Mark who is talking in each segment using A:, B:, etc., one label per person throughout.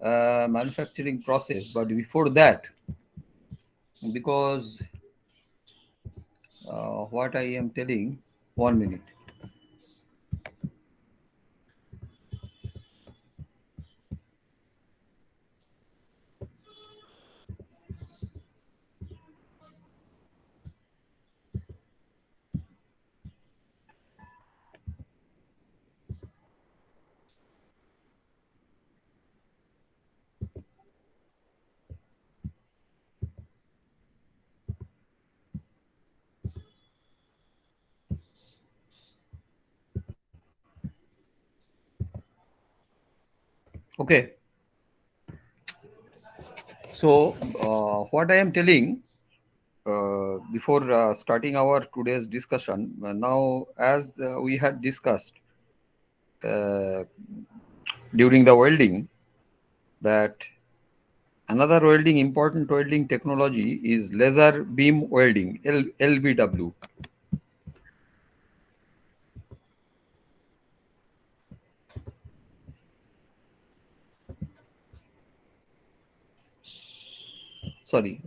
A: manufacturing process. But before that, because what I am telling, 1 minute. Okay. So, what I am telling before starting our today's discussion, now as we had discussed uh, during the welding, that another welding important welding technology is laser beam welding, LBW. Sorry.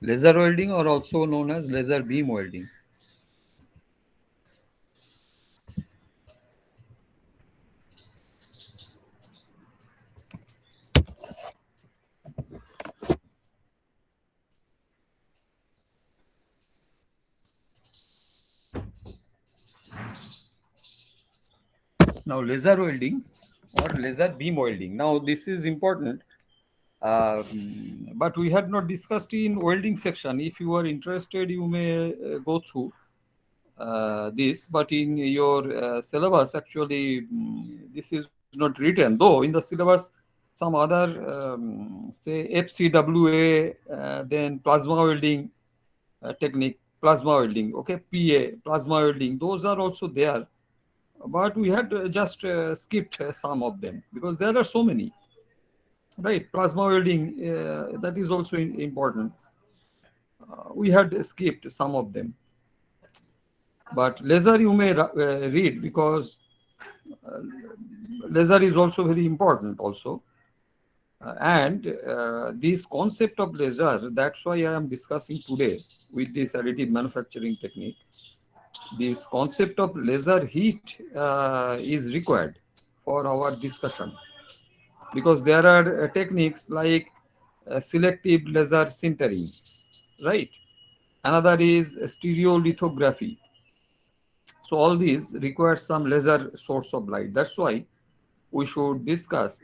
A: Laser welding, or also known as laser beam welding. Now, laser welding or laser beam welding. Now, this is important, but we had not discussed in welding section. If you are interested, you may go through this. But in your syllabus, actually, this is not written. Though in the syllabus, some other say FCWA, then plasma welding technique, plasma welding, okay, PA, plasma welding, those are also there. But we had just skipped some of them because there are so many, right? Plasma welding, that is also important. We had skipped some of them, but laser you may read, because uh, laser is also very important also. And this concept of laser, that's why I am discussing today with this additive manufacturing technique. This concept of laser heat is required for our discussion, because there are techniques like selective laser sintering, right? Another is stereolithography. So all these require some laser source of light. That's why we should discuss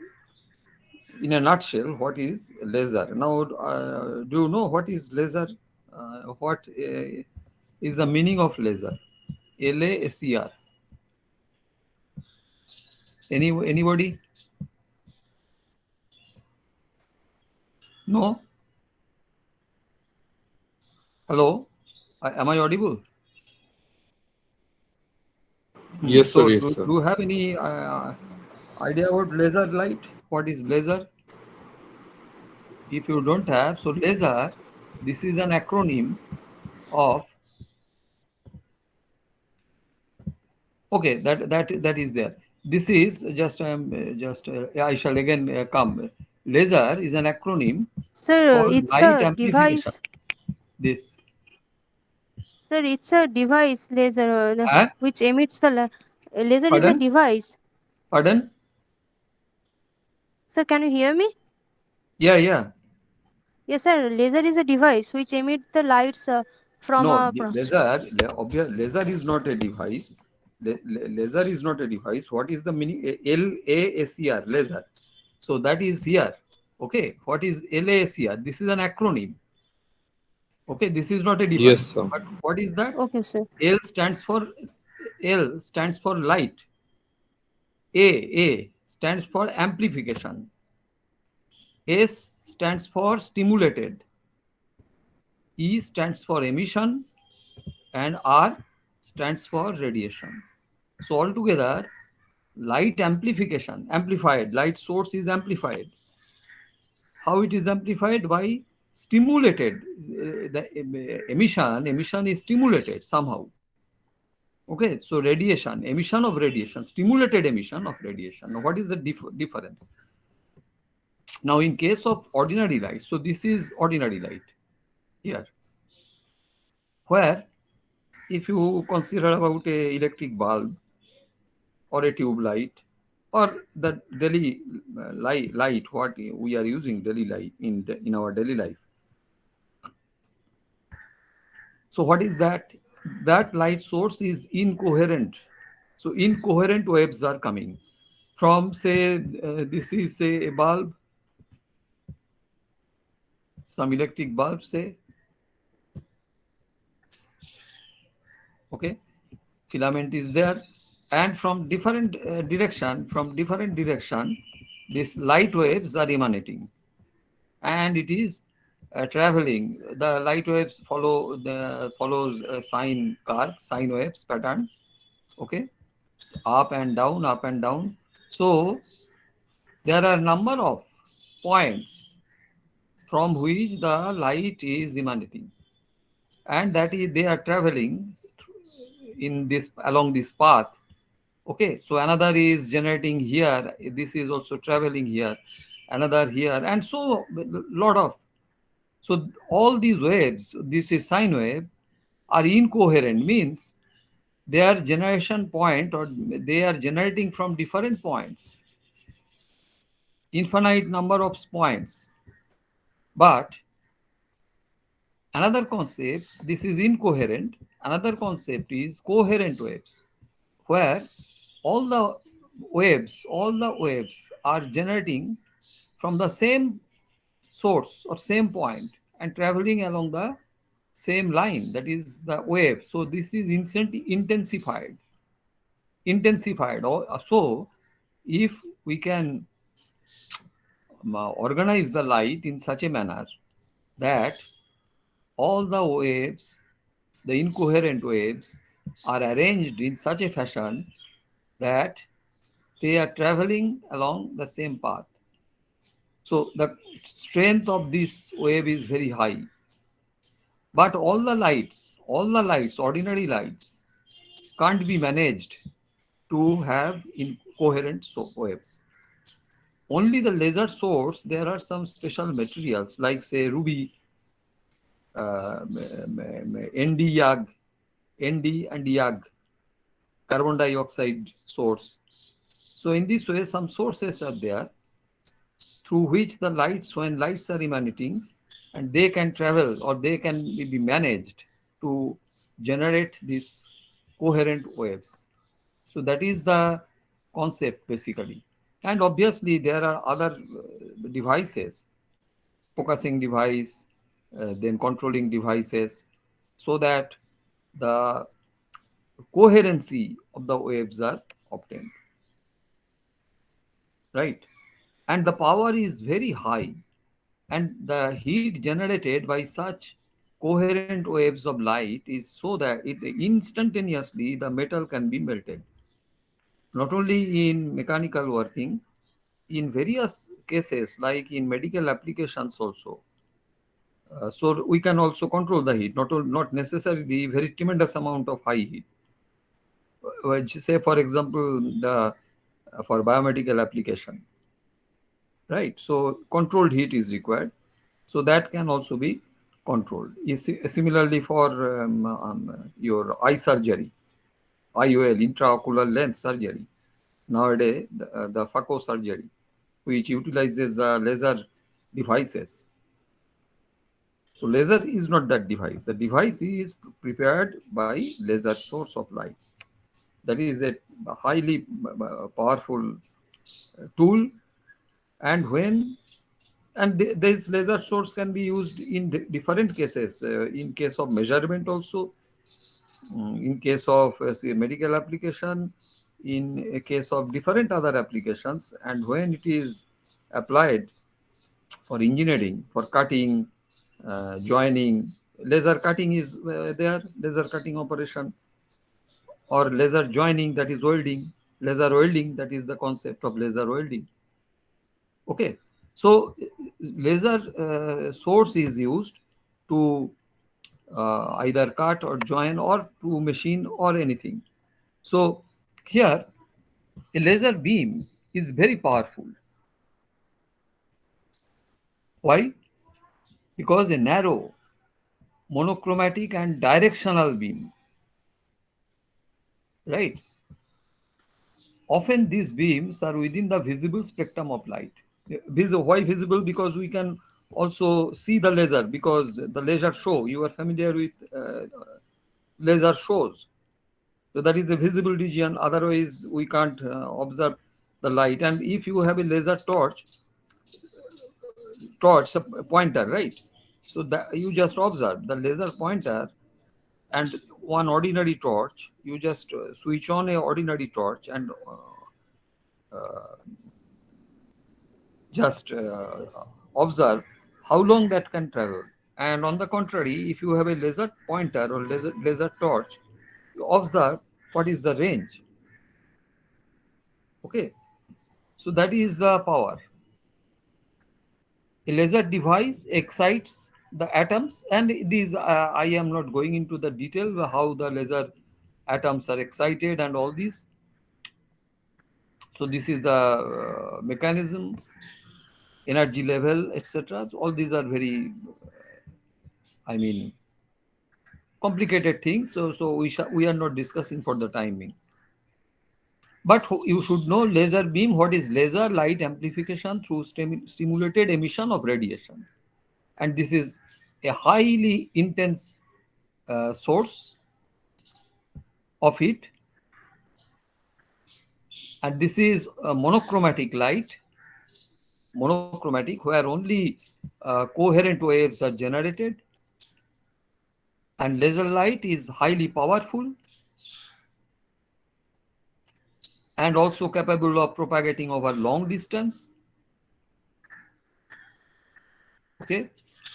A: in a nutshell what is laser. Now, do you know what is laser? What is the meaning of laser? LASER. Anybody? No? Hello? Am I audible?
B: Yes,
A: So,
B: sir. Yes,
A: do
B: sir.
A: you have any idea about laser light? What is laser? If you don't have, so laser, this is an acronym of, okay, that is there. This is just I shall again come. Laser is an acronym
C: Sir,
A: for
C: it's
A: light
C: a
A: amplification.
C: device.
A: This.
C: Sir, it's a device laser
A: Huh?
C: which emits the laser is a
A: Pardon?
C: device.
A: Pardon?
C: Sir, can you hear me?
A: Yeah, yeah.
C: Yes, sir. Laser is a device which emits the lights from
A: No,
C: a
A: the
C: process.
A: laser is not a device. Laser is not a device. What is the meaning? LASER, laser. So that is here. Okay. What is LASER? This is an acronym. Okay. This is not a
B: Yes,
A: device.
B: sir.
A: But what is that?
C: Okay, sir.
A: L stands for L stands for light. A stands for amplification. S stands for stimulated. E stands for emission, and R stands for radiation. So altogether, light amplification, amplified, light source is amplified. How it is amplified? By stimulated. The emission is stimulated somehow. Okay, so radiation, emission of radiation, stimulated emission of radiation. Now, what is the difference? Now, in case of ordinary light, so this is ordinary light here, where if you consider about a electric bulb or a tube light or the daily light what we are using daily life in our daily life. So what is that? That light source is incoherent. So incoherent waves are coming from, say, this is, say, a bulb, some electric bulb, say, okay, filament is there, and from different direction, these light waves are emanating, and it is traveling. The light waves follows a sine curve, sine waves pattern, okay, up and down, up and down. So there are a number of points from which the light is emanating, and that is they are traveling in this along this path. Okay, so another is generating here, this is also traveling here, another here, and so lot of. So all these waves, this is sine wave, are incoherent, means their generation point, or they are generating from different points, infinite number of points. But another concept, this is incoherent, another concept is coherent waves, where all the all the waves are generating from the same source or same point and traveling along the same line, that is the wave. So this is intensified. So if we can organize the light in such a manner that all the waves, the incoherent waves, are arranged in such a fashion that they are traveling along the same path. So the strength of this wave is very high. But all the lights, ordinary lights, can't be managed to have incoherent waves. Only the laser source, there are some special materials like, say, ruby, ND YAG, ND and YAG, carbon dioxide source. So in this way, some sources are there through which the lights, when lights are emanating, and they can travel or they can be managed to generate these coherent waves. So that is the concept basically. And obviously there are other devices, focusing device, then controlling devices, so that the coherency of the waves are obtained, right? And the power is very high, and the heat generated by such coherent waves of light is so that it instantaneously the metal can be melted, not only in mechanical working, in various cases like in medical applications also. So we can also control the heat, not necessarily very tremendous amount of high heat. Which, say, for example, the for biomedical application, right? So controlled heat is required, so that can also be controlled. Similarly, for your eye surgery, IOL, intraocular lens surgery, nowadays the phaco surgery, which utilizes the laser devices. So laser is not that device. The device is prepared by laser source of light. That is a highly powerful tool. And when this laser source can be used in different cases. In case of measurement also, in case of say, medical application, in a case of different other applications, and when it is applied for engineering, for cutting, joining, laser cutting is there, laser cutting operation, or laser joining, that is welding, laser welding, that is the concept of laser welding. Okay, so laser source is used to either cut or join or to machine or anything. So here a laser beam is very powerful. Why? Because a narrow, monochromatic and directional beam, right? Often these beams are within the visible spectrum of light. Why visible? Because we can also see the laser, because the laser show, you are familiar with laser shows. So that is a visible region, otherwise we can't observe the light. And if you have a laser torch, a pointer, right? So that you just observe the laser pointer and one ordinary torch, you just switch on a ordinary torch and just observe how long that can travel. And on the contrary, if you have a laser pointer or laser torch, you observe what is the range. Okay, so that is the power. A laser device excites the atoms, and these I am not going into the detail how the laser atoms are excited and all this. So this is the mechanism, energy level, etc. So all these are very, I mean, complicated things. So we are not discussing for the timing. But you should know laser beam. What is laser? Light amplification through stimulated emission of radiation, and this is a highly intense source of heat, and this is a monochromatic light, monochromatic, where only coherent waves are generated, and laser light is highly powerful and also capable of propagating over long distance. Okay,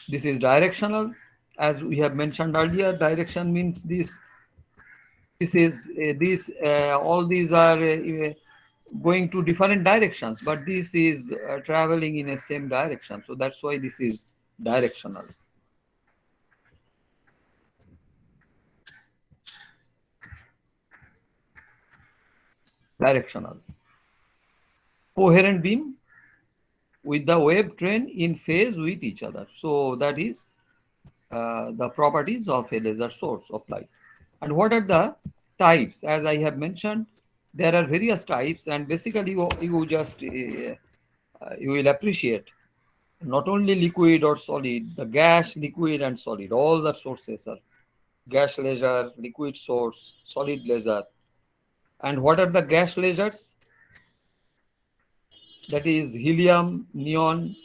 A: this is directional. As we have mentioned earlier, direction means this is this all these are going to different directions, but this is traveling in a same direction, so that's why this is directional. Directional. Coherent beam with the wave train in phase with each other. So that is the properties of a laser source of light. And what are the types? As I have mentioned, there are various types, and basically you just you will appreciate not only liquid or solid, the gas, liquid, and solid. All the sources are gas laser, liquid source, solid laser. And what are the gas lasers? That is helium, neon,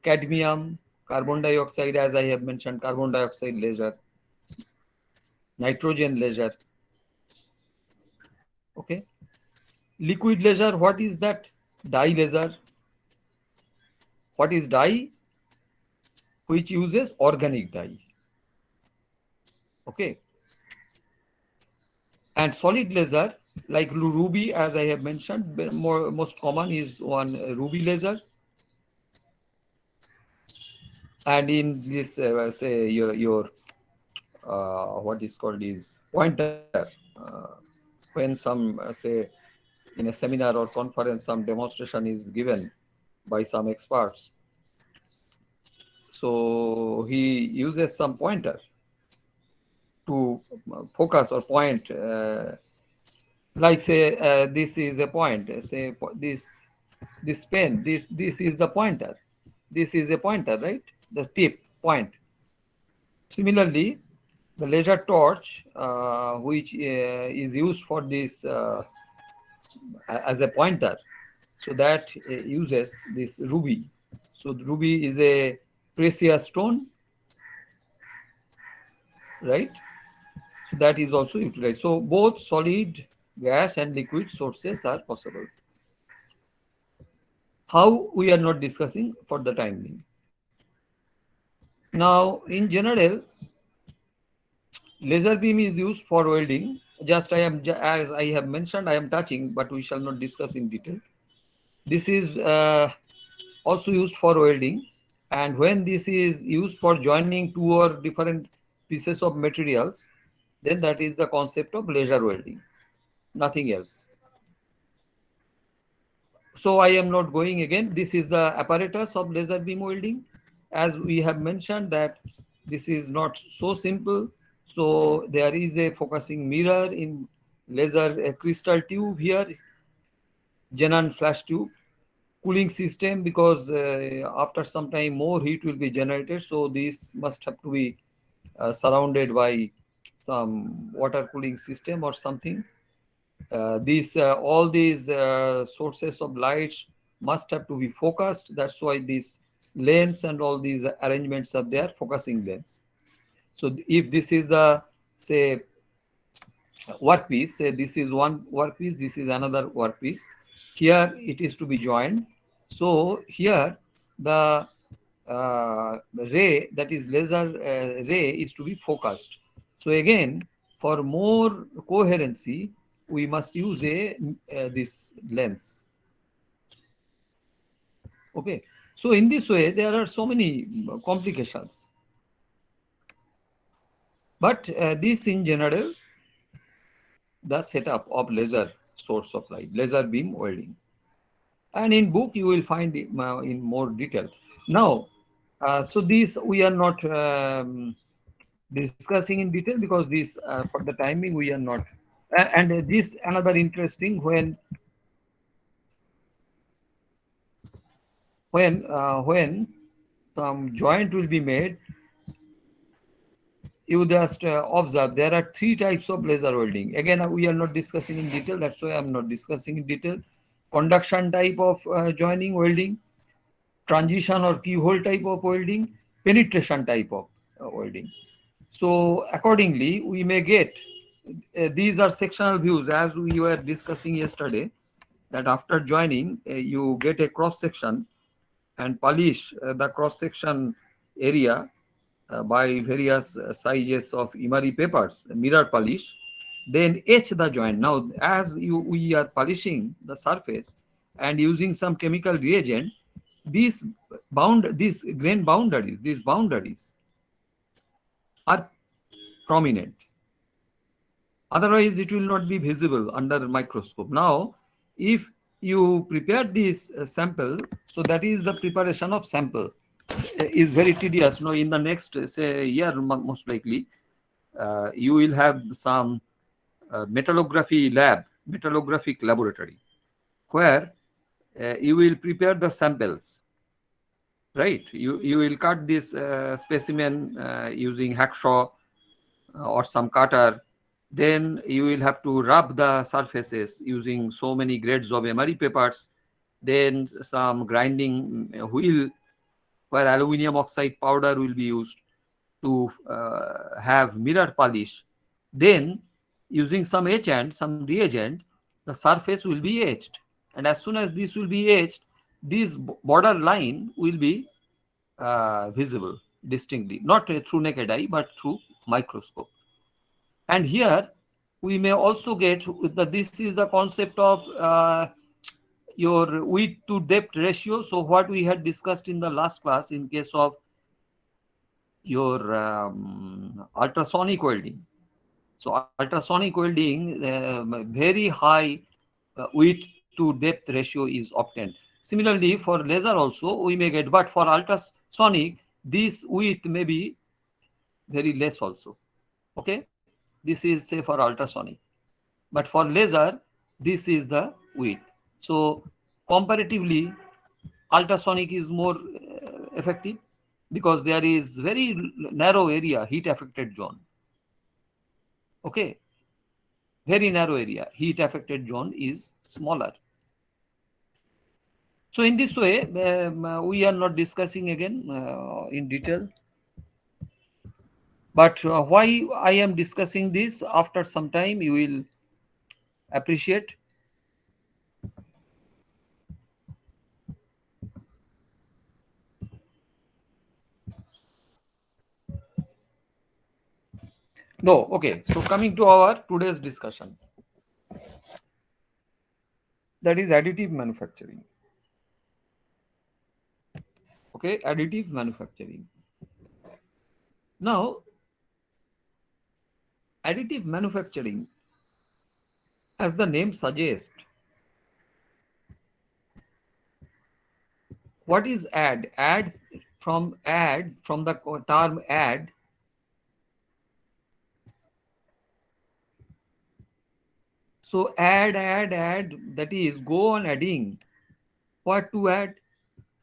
A: cadmium, carbon dioxide, as I have mentioned, carbon dioxide laser, nitrogen laser. Okay. Liquid laser, what is that? Dye laser. What is dye? Which uses organic dye. Okay. And solid laser, like ruby, as I have mentioned, most common is one ruby laser. And in this, say your what is called is pointer. When some say in a seminar or conference, some demonstration is given by some experts. So he uses some pointer to focus or point, like say this is a point. Say this pen, this is the pointer. This is a pointer, right? The tip point. Similarly, the laser torch, which is used for this as a pointer, so that uses this ruby. So ruby is a precious stone, right? that is also utilized. So both solid, gas and liquid sources are possible. How, we are not discussing for the time being. Now, in general, laser beam is used for welding. Just I am, as I have mentioned, I am touching, but we shall not discuss in detail. This is also used for welding, and when this is used for joining two or different pieces of materials, then that is the concept of laser welding, nothing else. So I am not going again. This is the apparatus of laser beam welding. As we have mentioned that this is not so simple. So there is a focusing mirror in laser, a crystal tube here, xenon flash tube, cooling system, because after some time more heat will be generated. So this must have to be surrounded by some water cooling system or something. These all these sources of lights must have to be focused. That's why these lens and all these arrangements are there, focusing lens. So if this is the, say, workpiece, say this is one workpiece, this is another workpiece, here it is to be joined. So here the ray, that is laser ray, is to be focused. So again, for more coherency, we must use a this lens. Okay. So in this way, there are so many complications. But this in general, the setup of laser source of light, laser beam welding. And in book you will find it in more detail. Now, so these we are not discussing in detail, because this for the timing we are not. And this another interesting, when some joint will be made, you just observe there are three types of laser welding. Again, we are not discussing in detail. That's why I'm not discussing in detail. Conduction type of joining welding, transition or keyhole type of welding, penetration type of welding. So accordingly, we may get these are sectional views, as we were discussing yesterday, that after joining, you get a cross section and polish the cross section area by various sizes of emery papers, mirror polish, then etch the joint. Now, as we are polishing the surface and using some chemical reagent, these grain boundaries, these boundaries are prominent. Otherwise, it will not be visible under microscope. Now, if you prepare this sample, so that is the preparation of sample is very tedious. No, in the next say year, most likely, you will have some metallography lab, metallographic laboratory, where you will prepare the samples. Right, you will cut this specimen using hacksaw or some cutter. Then you will have to rub the surfaces using so many grades of emery papers. Then some grinding wheel, where aluminum oxide powder will be used to have mirror polish. Then using some etchant, some reagent, the surface will be etched. And as soon as this will be etched, this border line will be visible distinctly, not through naked eye, but through microscope. And here we may also get this is the concept of your width to depth ratio. So what we had discussed in the last class in case of your ultrasonic welding. So ultrasonic welding, very high width to depth ratio is obtained. Similarly, for laser also we may get, but for ultrasonic, this width may be very less also. Okay, this is say for ultrasonic, but for laser, this is the width. So comparatively, ultrasonic is more effective, because there is very narrow area, heat affected zone. Okay, very narrow area, heat affected zone is smaller. So in this way, we are not discussing again in detail. But why I am discussing this, after some time you will appreciate. No, okay. So coming to our today's discussion, that is additive manufacturing. Okay, additive manufacturing. Now, additive manufacturing, as the name suggests, what is add? Add from the term add. So add. That is go on adding. What to add?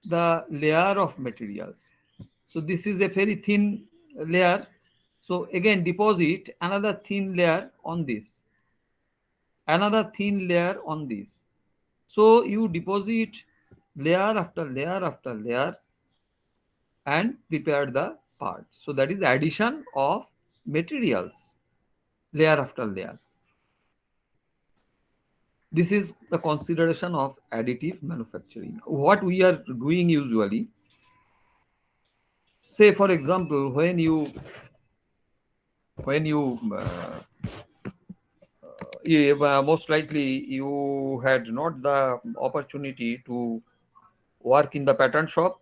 A: The layer of materials. So this is a very thin layer. So again deposit another thin layer on this, another thin layer on this. So you deposit layer after layer after layer and prepare the part. So that is addition of materials, layer after layer. This is the consideration of additive manufacturing. What we are doing usually, say for example, most likely you had not the opportunity to work in the pattern shop.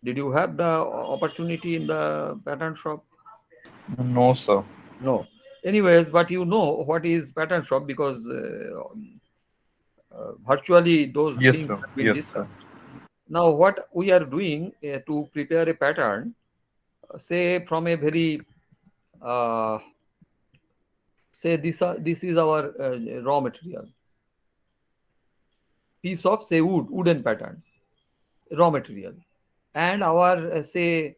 A: Did you have the opportunity in the pattern shop?
B: No, sir.
A: No. Anyways, but you know what is pattern shop, because virtually those
B: Yes,
A: things
B: sir.
A: have been
B: Yes, sir.
A: discussed. Now, what we are doing to prepare a pattern, say from a very, uh, say this is our raw material, piece of say wooden pattern, raw material, and our say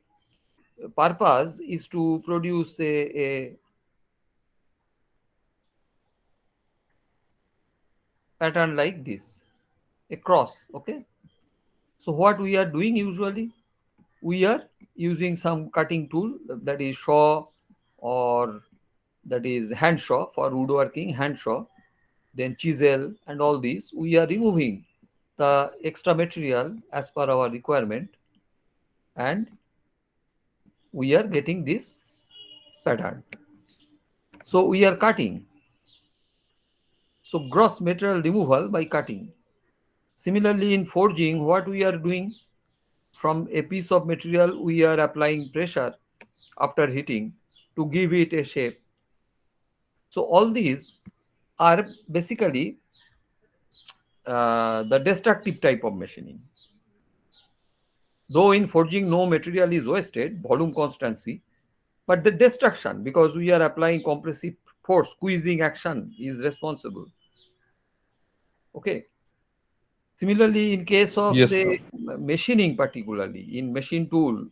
A: purpose is to produce a pattern like this, a cross. Okay. So what we are doing usually, we are using some cutting tool, that is saw, or that is hand saw for woodworking, hand saw, then chisel and all these. We are removing the extra material as per our requirement, and we are getting this pattern. So we are cutting. So gross material removal by cutting. Similarly, in forging, what we are doing, from a piece of material, we are applying pressure after heating to give it a shape. So all these are basically the destructive type of machining. Though in forging no material is wasted, volume constancy, but the destruction, because we are applying compressive force, squeezing action is responsible. Okay. Similarly, in case of
B: Yes, sir.
A: say machining, particularly in machine tool,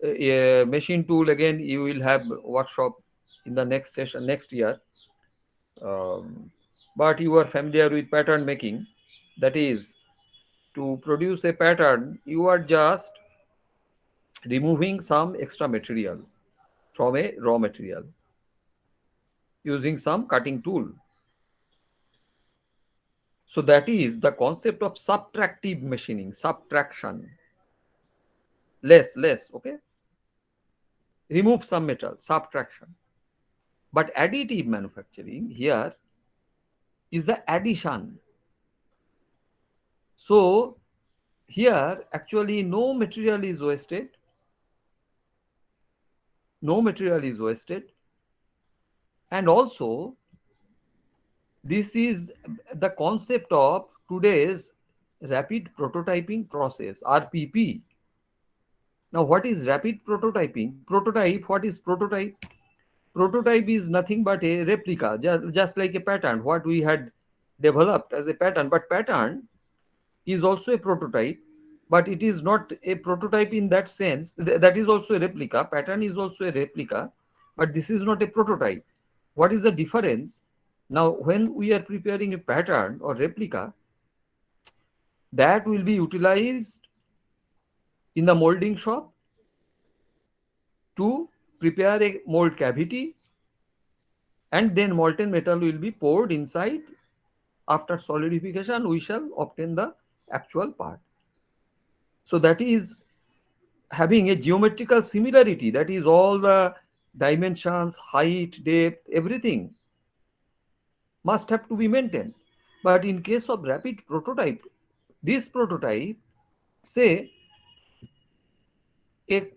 A: again you will have workshop in the next session next year. Um, but you are familiar with pattern making, that is, to produce a pattern, you are just removing some extra material from a raw material using some cutting tool. So that is the concept of subtractive machining, subtraction, less, okay, remove some metal, subtraction. But additive manufacturing here is the addition. So here actually no material is wasted, and also this is the concept of today's rapid prototyping process, RPP. Now, what is rapid prototyping? Prototype, what is prototype? Prototype is nothing but a replica, just like a pattern, what we had developed as a pattern. But pattern is also a prototype, but it is not a prototype in that sense. That is also a replica. Pattern is also a replica, but this is not a prototype. What is the difference? Now, when we are preparing a pattern or replica, that will be utilized in the molding shop to prepare a mold cavity, and then molten metal will be poured inside. After solidification, we shall obtain the actual part. So that is having a geometrical similarity, that is all the dimensions, height, depth, everything must have to be maintained. But in case of rapid prototype, this prototype, say a,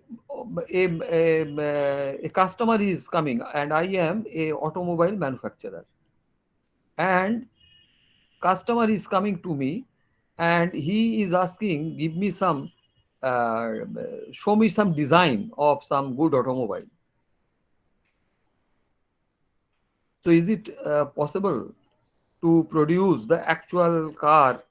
A: a customer is coming and I am a automobile manufacturer, and customer is coming to me and he is asking, give me some, uh, show me some design of some good automobile. So is it possible to produce the actual car,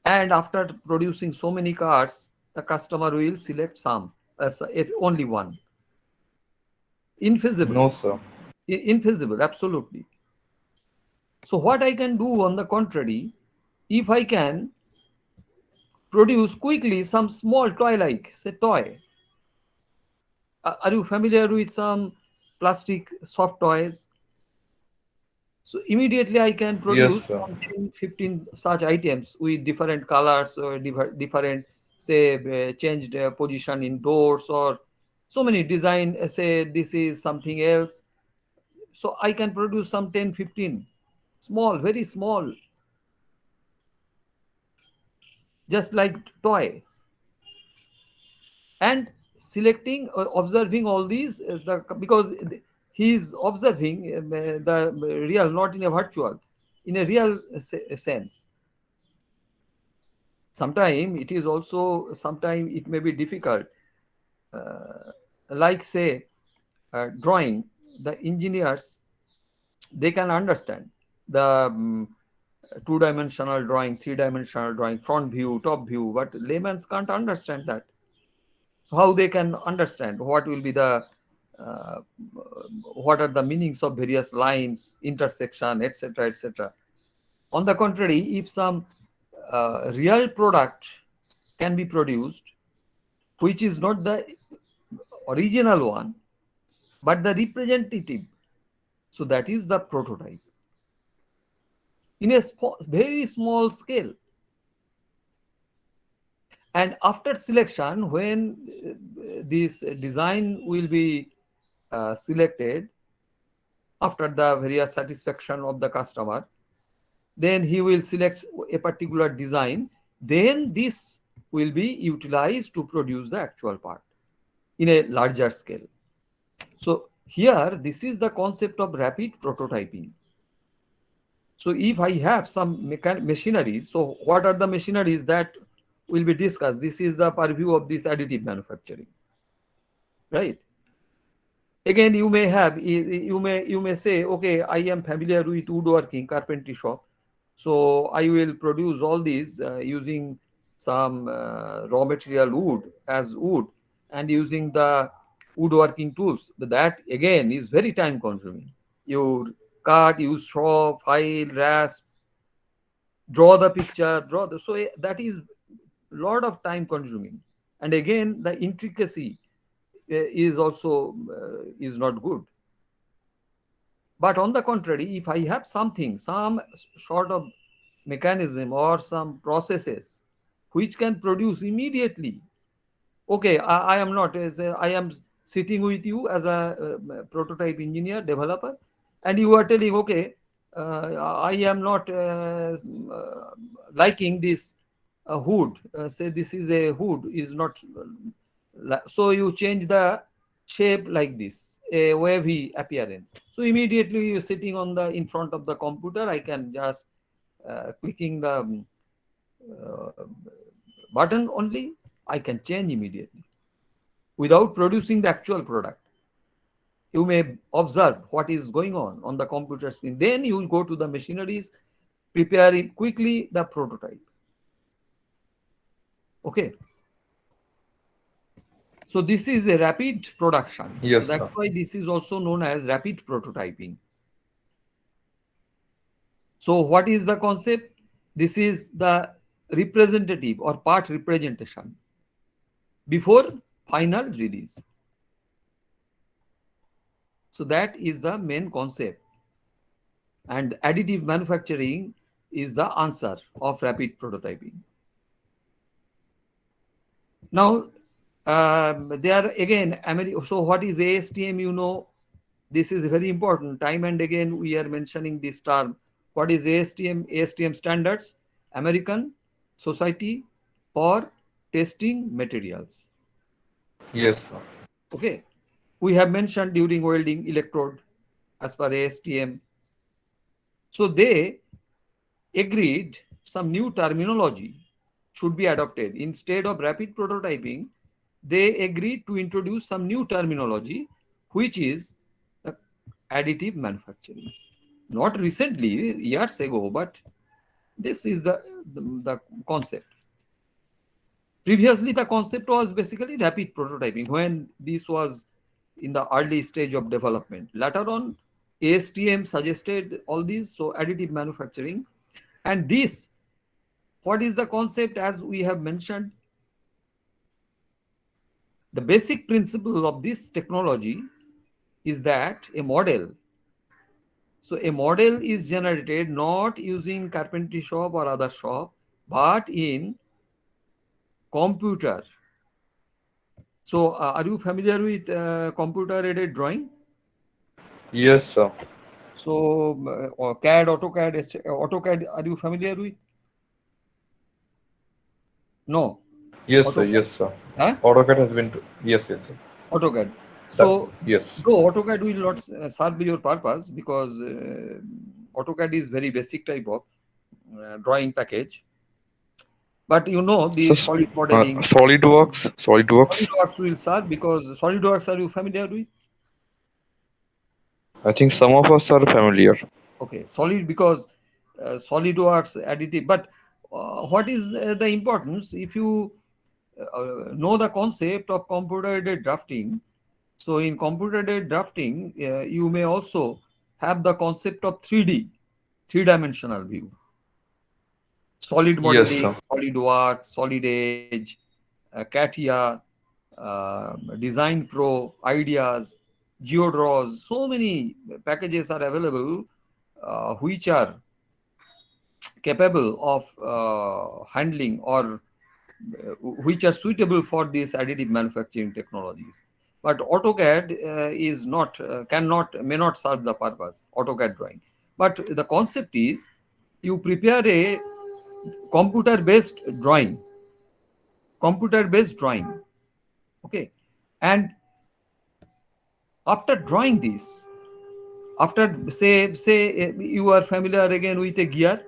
A: and after producing so many cars the customer will select some as if only one? Infeasible.
B: No, sir.
A: Infeasible, absolutely. So what I can do on the contrary, if I can produce quickly some small toy, like say toy. Are you familiar with some plastic soft toys? So immediately I can
B: Yes,
A: produce
B: sir.
A: some 10, 15 such items with different colors or different, say, changed position in doors, or so many design, say this is something else. So I can produce some 10, 15, small, very small, just like toys. And selecting, observing all these is the, because he is observing the real, not in a virtual, in a real sense. Sometimes it is also, sometimes it may be difficult, like say drawing. The engineers, they can understand the two-dimensional drawing, three-dimensional drawing, front view, top view, but laymen can't understand that. How they can understand what will be the, uh, what are the meanings of various lines, intersection, etc., etc. On the contrary, if some real product can be produced, which is not the original one, but the representative, so that is the prototype in a very small scale. And after selection, when this design will be selected, after the various satisfaction of the customer, then he will select a particular design, then this will be utilized to produce the actual part in a larger scale. So here, this is the concept of rapid prototyping. So if I have some machineries, so what are the machineries that will be discussed? This is the purview of this additive manufacturing, right? Again, you may say, okay, I am familiar with woodworking, carpentry shop, so I will produce all these using some raw material wood as wood, and using the woodworking tools. But that again is very time consuming. You cut, use saw, file, rasp, draw the picture, so that is lot of time consuming. And again, the intricacy is also is not good. But on the contrary, if I have something, some sort of mechanism or some processes which can produce immediately, okay, I am not, I am sitting with you as a prototype engineer, developer, and you are telling, okay, I am not liking this hood. Say this is a hood, is not. So you change the shape like this, a wavy appearance. So immediately you're sitting on the in front of the computer, I can just clicking the uh, button only, I can change immediately without producing the actual product. You may observe what is going on the computer screen. Then you will go to the machineries, prepare it quickly the prototype. Okay. So this is a rapid production. So
B: Yes,
A: that's
B: sir.
A: why this is also known as rapid prototyping. So what is the concept? This is the representative or part representation. Before final release. So that is the main concept. And additive manufacturing is the answer of rapid prototyping. Now, there again, so what is ASTM? You know, this is very important. Time and again, we are mentioning this term. What is ASTM? ASTM standards, American Society for Testing Materials.
B: Yes, sir.
A: Okay. We have mentioned during welding electrode as per ASTM. So they agreed some new terminology should be adopted. Instead of rapid prototyping, they agreed to introduce some new terminology, which is the additive manufacturing. Not recently, years ago, but this is the concept. Previously, the concept was basically rapid prototyping when this was in the early stage of development. Later on, ASTM suggested all these, so additive manufacturing. And this, what is the concept? As we have mentioned, the basic principle of this technology is that a model, so a model is generated not using carpentry shop or other shop, but in computer. So are you familiar with computer aided drawing?
B: Yes, sir.
A: So or CAD, AutoCAD, AutoCAD, are you familiar with? No,
B: Yes, sir.
A: AutoCAD.
B: Yes, sir.
A: Huh?
B: AutoCAD has been. Yes, yes, yes.
A: AutoCAD.
B: That.
A: So,
B: Yes.
A: though AutoCAD will not serve your purpose because AutoCAD is very basic type of drawing package. But you know,
B: So,
A: the solid modeling,
B: SolidWorks. SolidWorks.
A: SolidWorks will serve because SolidWorks, are you familiar with?
B: I think some of us are familiar.
A: Okay, solid because SolidWorks additive. But what is the importance? If you know the concept of computer aided drafting, so in computer aided drafting, you may also have the concept of 3D, three-dimensional view. Solid
B: Yes,
A: modeling,
B: sir.
A: SolidWorks, Solid Edge, CATIA, Design Pro, Ideas, GeoDraws. So many packages are available which are capable of handling or which are suitable for these additive manufacturing technologies. But AutoCAD is not, cannot, may not serve the purpose, AutoCAD drawing. But the concept is you prepare a computer-based drawing, computer-based drawing, okay? And after drawing this, after say you are familiar again with a gear,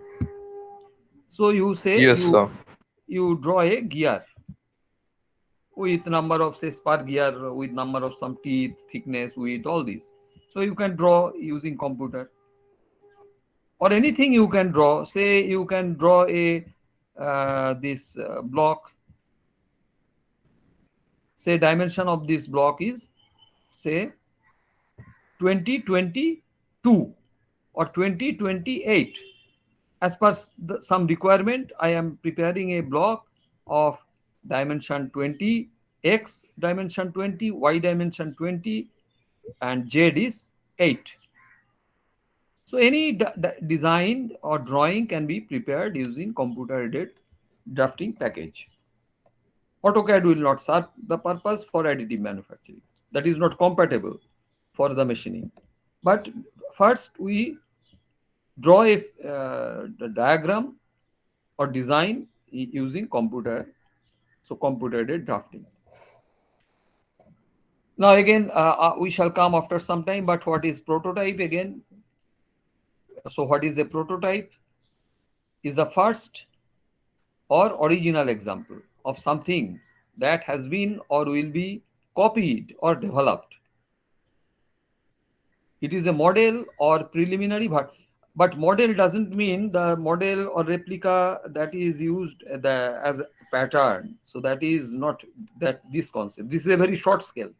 A: so you say
B: Yes, sir.
A: you draw a gear with number of say spar gear with number of some teeth thickness with all this, so you can draw using computer or anything you can draw. Say you can draw a this block, say dimension of this block is say 2022 or 2028. As per some requirement, I am preparing a block of dimension 20, x dimension 20, y dimension 20, and z is 8. So any design or drawing can be prepared using computer aided drafting package. AutoCAD will not serve the purpose for additive manufacturing. That is not compatible for the machining. But first we draw a the diagram or design using computer, so computer aided drafting. Now again, we shall come after some time, but what is prototype again? So what is a prototype? Is the first or original example of something that has been or will be copied or developed. It is a model or preliminary, but model doesn't mean the model or replica that is used as a pattern. So that is not that this concept. This is a very short scale.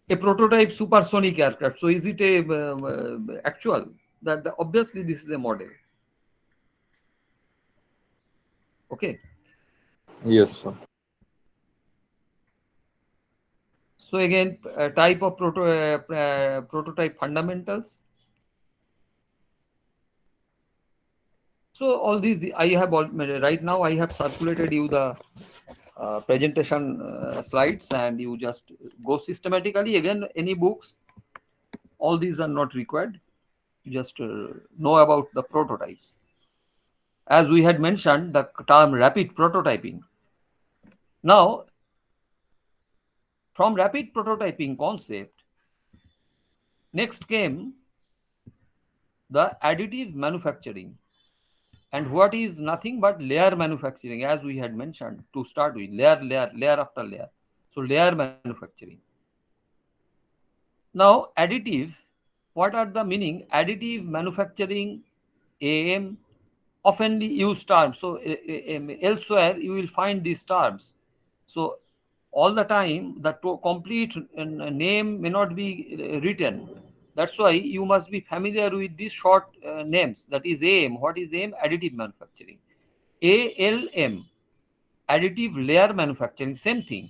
A: A prototype supersonic aircraft. So is it a actual? That obviously this is a model. Okay.
B: Yes, sir.
A: So again, type of prototype fundamentals. So all these I have right now I have circulated you the presentation slides, and you just go systematically. Again, any books, all these are not required. Just know about the prototypes. As we had mentioned, the term rapid prototyping. Now, from rapid prototyping concept, next came the additive manufacturing. And what is nothing but layer manufacturing, as we had mentioned to start with, layer after layer. So layer manufacturing. Now, additive, what are the meaning? Additive manufacturing, AM, oftenly used terms. So elsewhere you will find these terms. So all the time the complete name may not be written. That's why you must be familiar with these short names. That is AM. What is AM? Additive manufacturing. ALM, additive layer manufacturing, same thing.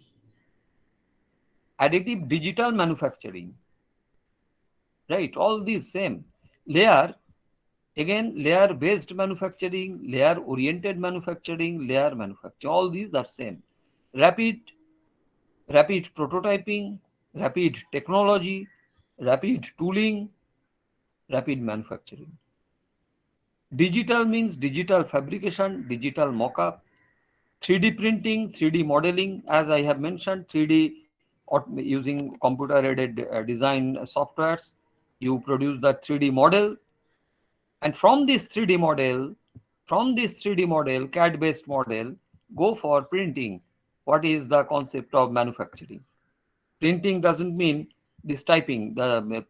A: Additive digital manufacturing, right? All these same. Layer, again, layer based manufacturing, layer oriented manufacturing, layer manufacturing, all these are same. Rapid prototyping, rapid technology, rapid tooling, rapid manufacturing. Digital means digital fabrication, digital mock-up, 3D printing, 3D modeling, as I have mentioned, 3D using computer-aided design softwares. You produce the 3D model, and from this 3D model, CAD-based model, go for printing. What is the concept of manufacturing? Printing doesn't mean this typing, the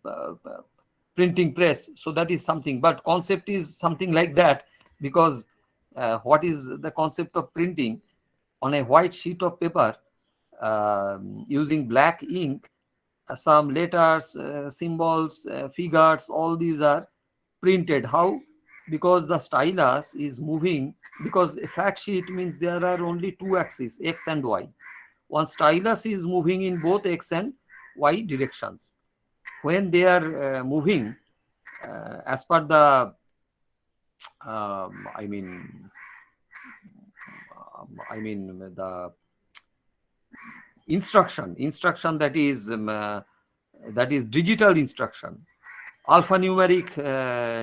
A: printing press. So that is something, but concept is something like that, because what is the concept of printing? On a white sheet of paper, using black ink, some letters, symbols, figures, all these are printed. How? Because the stylus is moving, because a flat sheet means there are only two axes, x and y. One stylus is moving in both x and y directions. When they are moving, as per the I mean, the instruction that is digital instruction, alphanumeric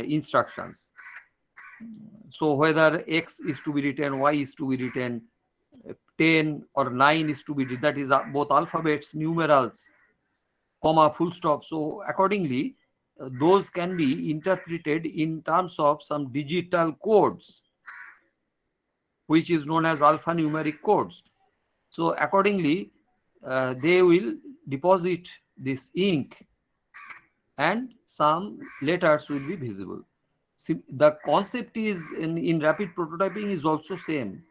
A: instructions. So whether x is to be written, y is to be written, 10 or 9 is to be written, that is both alphabets, numerals, comma, full stop. So accordingly, those can be interpreted in terms of some digital codes, which is known as alphanumeric codes. So accordingly, they will deposit this ink, and some letters will be visible. See, the concept is in rapid prototyping is also same.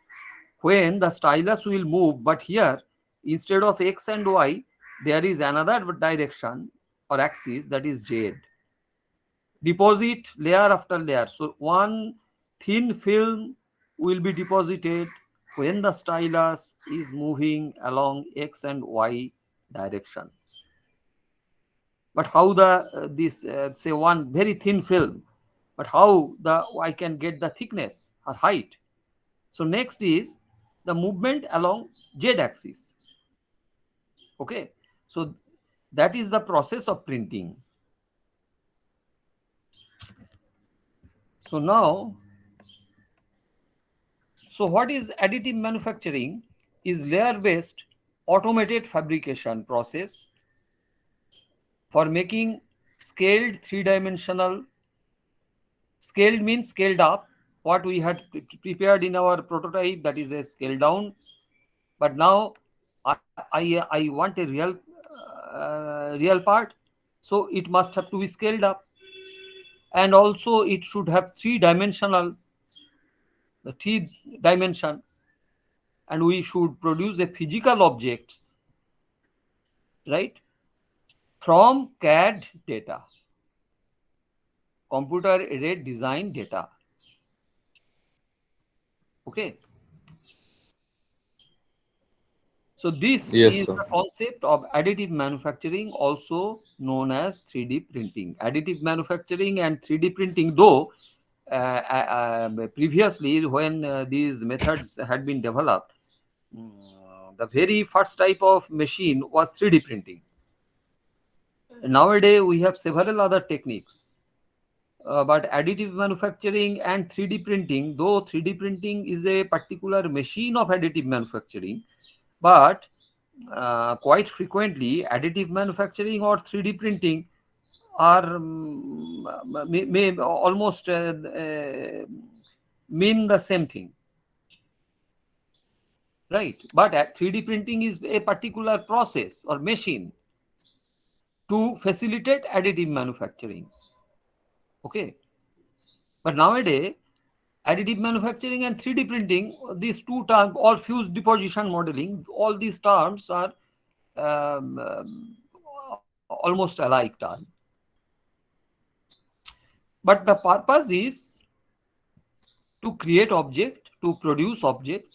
A: When the stylus will move, but here instead of x and y, there is another direction or axis, that is z. Deposit layer after layer. So one thin film will be deposited when the stylus is moving along x and y direction. But how the this say one very thin film, but how the I can get the thickness or height? So next is the movement along z axis. Okay, so that is the process of printing. So now, so what is additive manufacturing? Is layer based automated fabrication process for making scaled three-dimensional. Scaled means scaled up. What we had prepared in our prototype, that is a scale down. But now I want a real part, so it must have to be scaled up, and also it should have three-dimensional, the three dimension, and we should produce a physical objects, right, from CAD data, computer aided design data. Okay. So this
B: Yes,
A: is
B: sir.
A: the concept of additive manufacturing, also known as 3D printing. Additive manufacturing and 3D printing, though previously when these methods had been developed, the very first type of machine was 3D printing. Nowadays we have several other techniques, but additive manufacturing and 3D printing, though 3D printing is a particular machine of additive manufacturing, but quite frequently additive manufacturing or 3D printing are may almost mean the same thing, right? But 3D printing is a particular process or machine to facilitate additive manufacturing. Okay, but nowadays additive manufacturing and 3D printing, these two terms, all fused deposition modeling, all these terms are um, um, almost alike term. But the purpose is to create object, to produce object.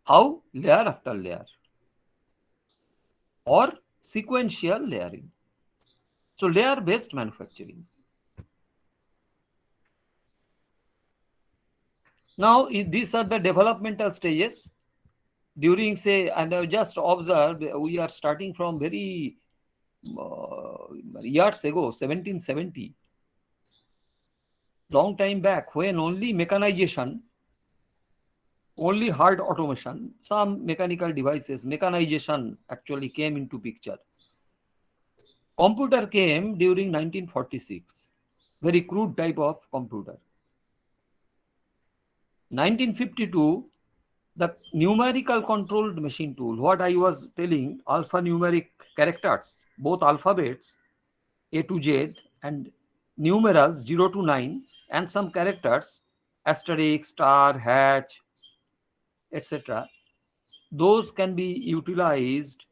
A: How? Layer after layer or sequential layering. So layer based manufacturing. Now these are the developmental stages during, say, and I just observed we are starting from very years ago, 1770, long time back, when only mechanization, only hard automation, some mechanical devices, mechanization actually came into picture. Computer came during 1946, very crude type of computer. 1952, the numerical controlled machine tool, what I was telling, alphanumeric characters, both alphabets A to Z and numerals 0 to 9, and some characters asterisk, star, hash, etc. Those can be utilized,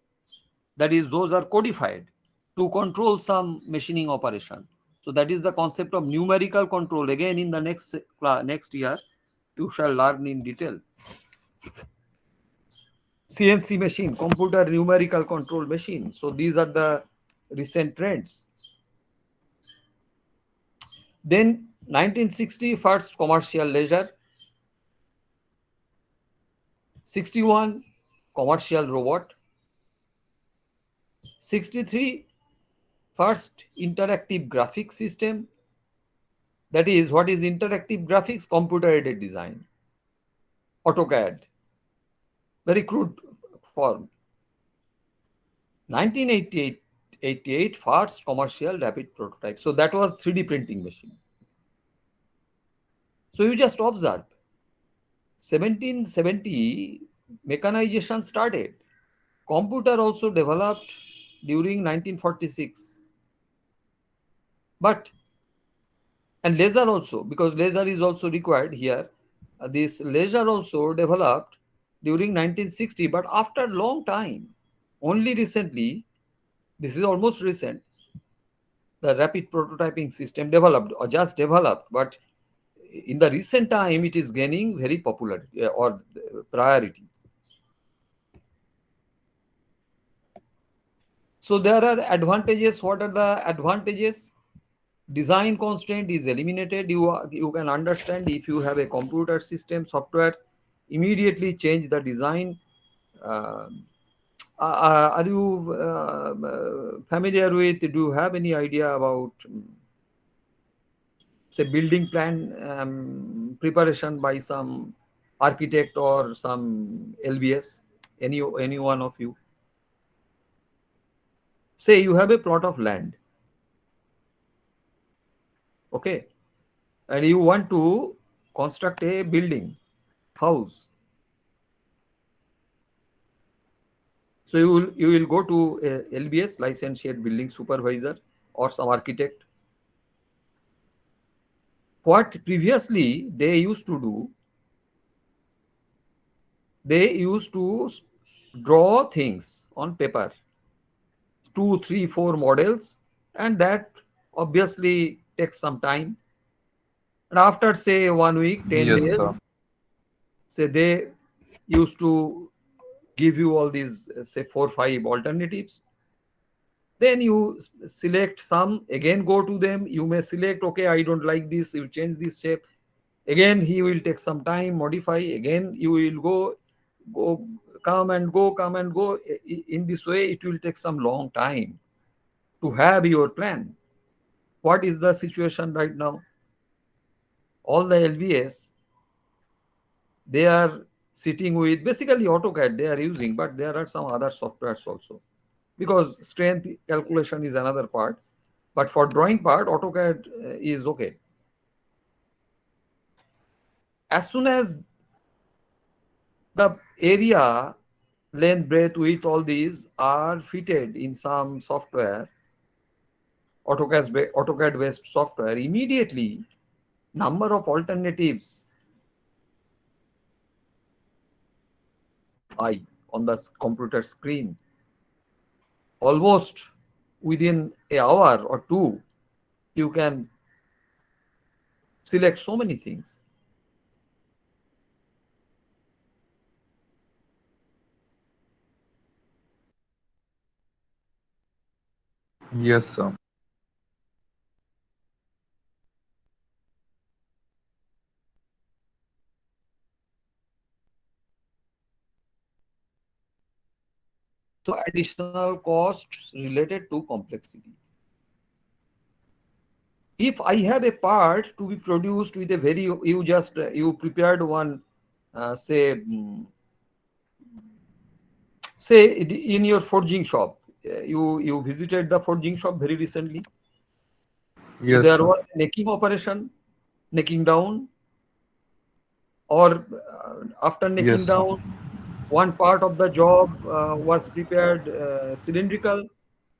A: that is, those are codified to control some machining operation. So that is the concept of numerical control. Again, in the next year, you shall learn in detail. CNC machine, computer numerical control machine. So these are the recent trends. Then 1960, first commercial laser. 61, commercial robot. 63, first interactive graphics system. That is, what is interactive graphics? Computer aided design. AutoCAD. Very crude form. 1988, first commercial rapid prototype. So that was 3D printing machine. So you just observe, 1770 mechanization started. Computer also developed during 1946. But, and laser also, because laser is also required here. This laser also developed during 1960, but after long time, only recently, this is almost recent, the rapid prototyping system developed or just developed, but in the recent time it is gaining very popularity or priority. So there are advantages. What are the advantages? Design constraint is eliminated. You can understand, if you have a computer system software, immediately change the design. Um, are you familiar with? Do you have any idea about, say, building plan preparation by some architect or some LBS? Any one of you? Say you have a plot of land, okay, and you want to construct a building, house. So you will go to a LBS, licensed building supervisor, or some architect. What previously they used to do, they used to draw things on paper, two, three, four models, and that obviously takes some time. And after, say, 1 week, 10
B: Yes,
A: days,
B: sir.
A: say they used to give you all these say 4 5 alternatives. Then you select some, again go to them, you may select, okay, I don't like this, you change this shape. Again he will take some time, modify, again you will go, come and go, come and go. In this way it will take some long time to have your plan. What is the situation right now? All the LBS, they are sitting with basically AutoCAD they are using, but there are some other softwares also, because strength calculation is another part. But for drawing part, AutoCAD is okay. As soon as the area, length, breadth, width, all these are fitted in some software, AutoCAD based software, immediately number of alternatives high on the computer screen. Almost within an hour or two, you can select so many things.
B: Yes, sir.
A: Also, additional costs related to complexity. If I have a part to be produced with a very, you just you prepared one, say say in your forging shop, you visited the forging shop very recently. So
B: Yes,
A: there
B: sir.
A: was a necking operation, necking down, or after necking
B: Yes, sir.
A: down, one part of the job was prepared cylindrical,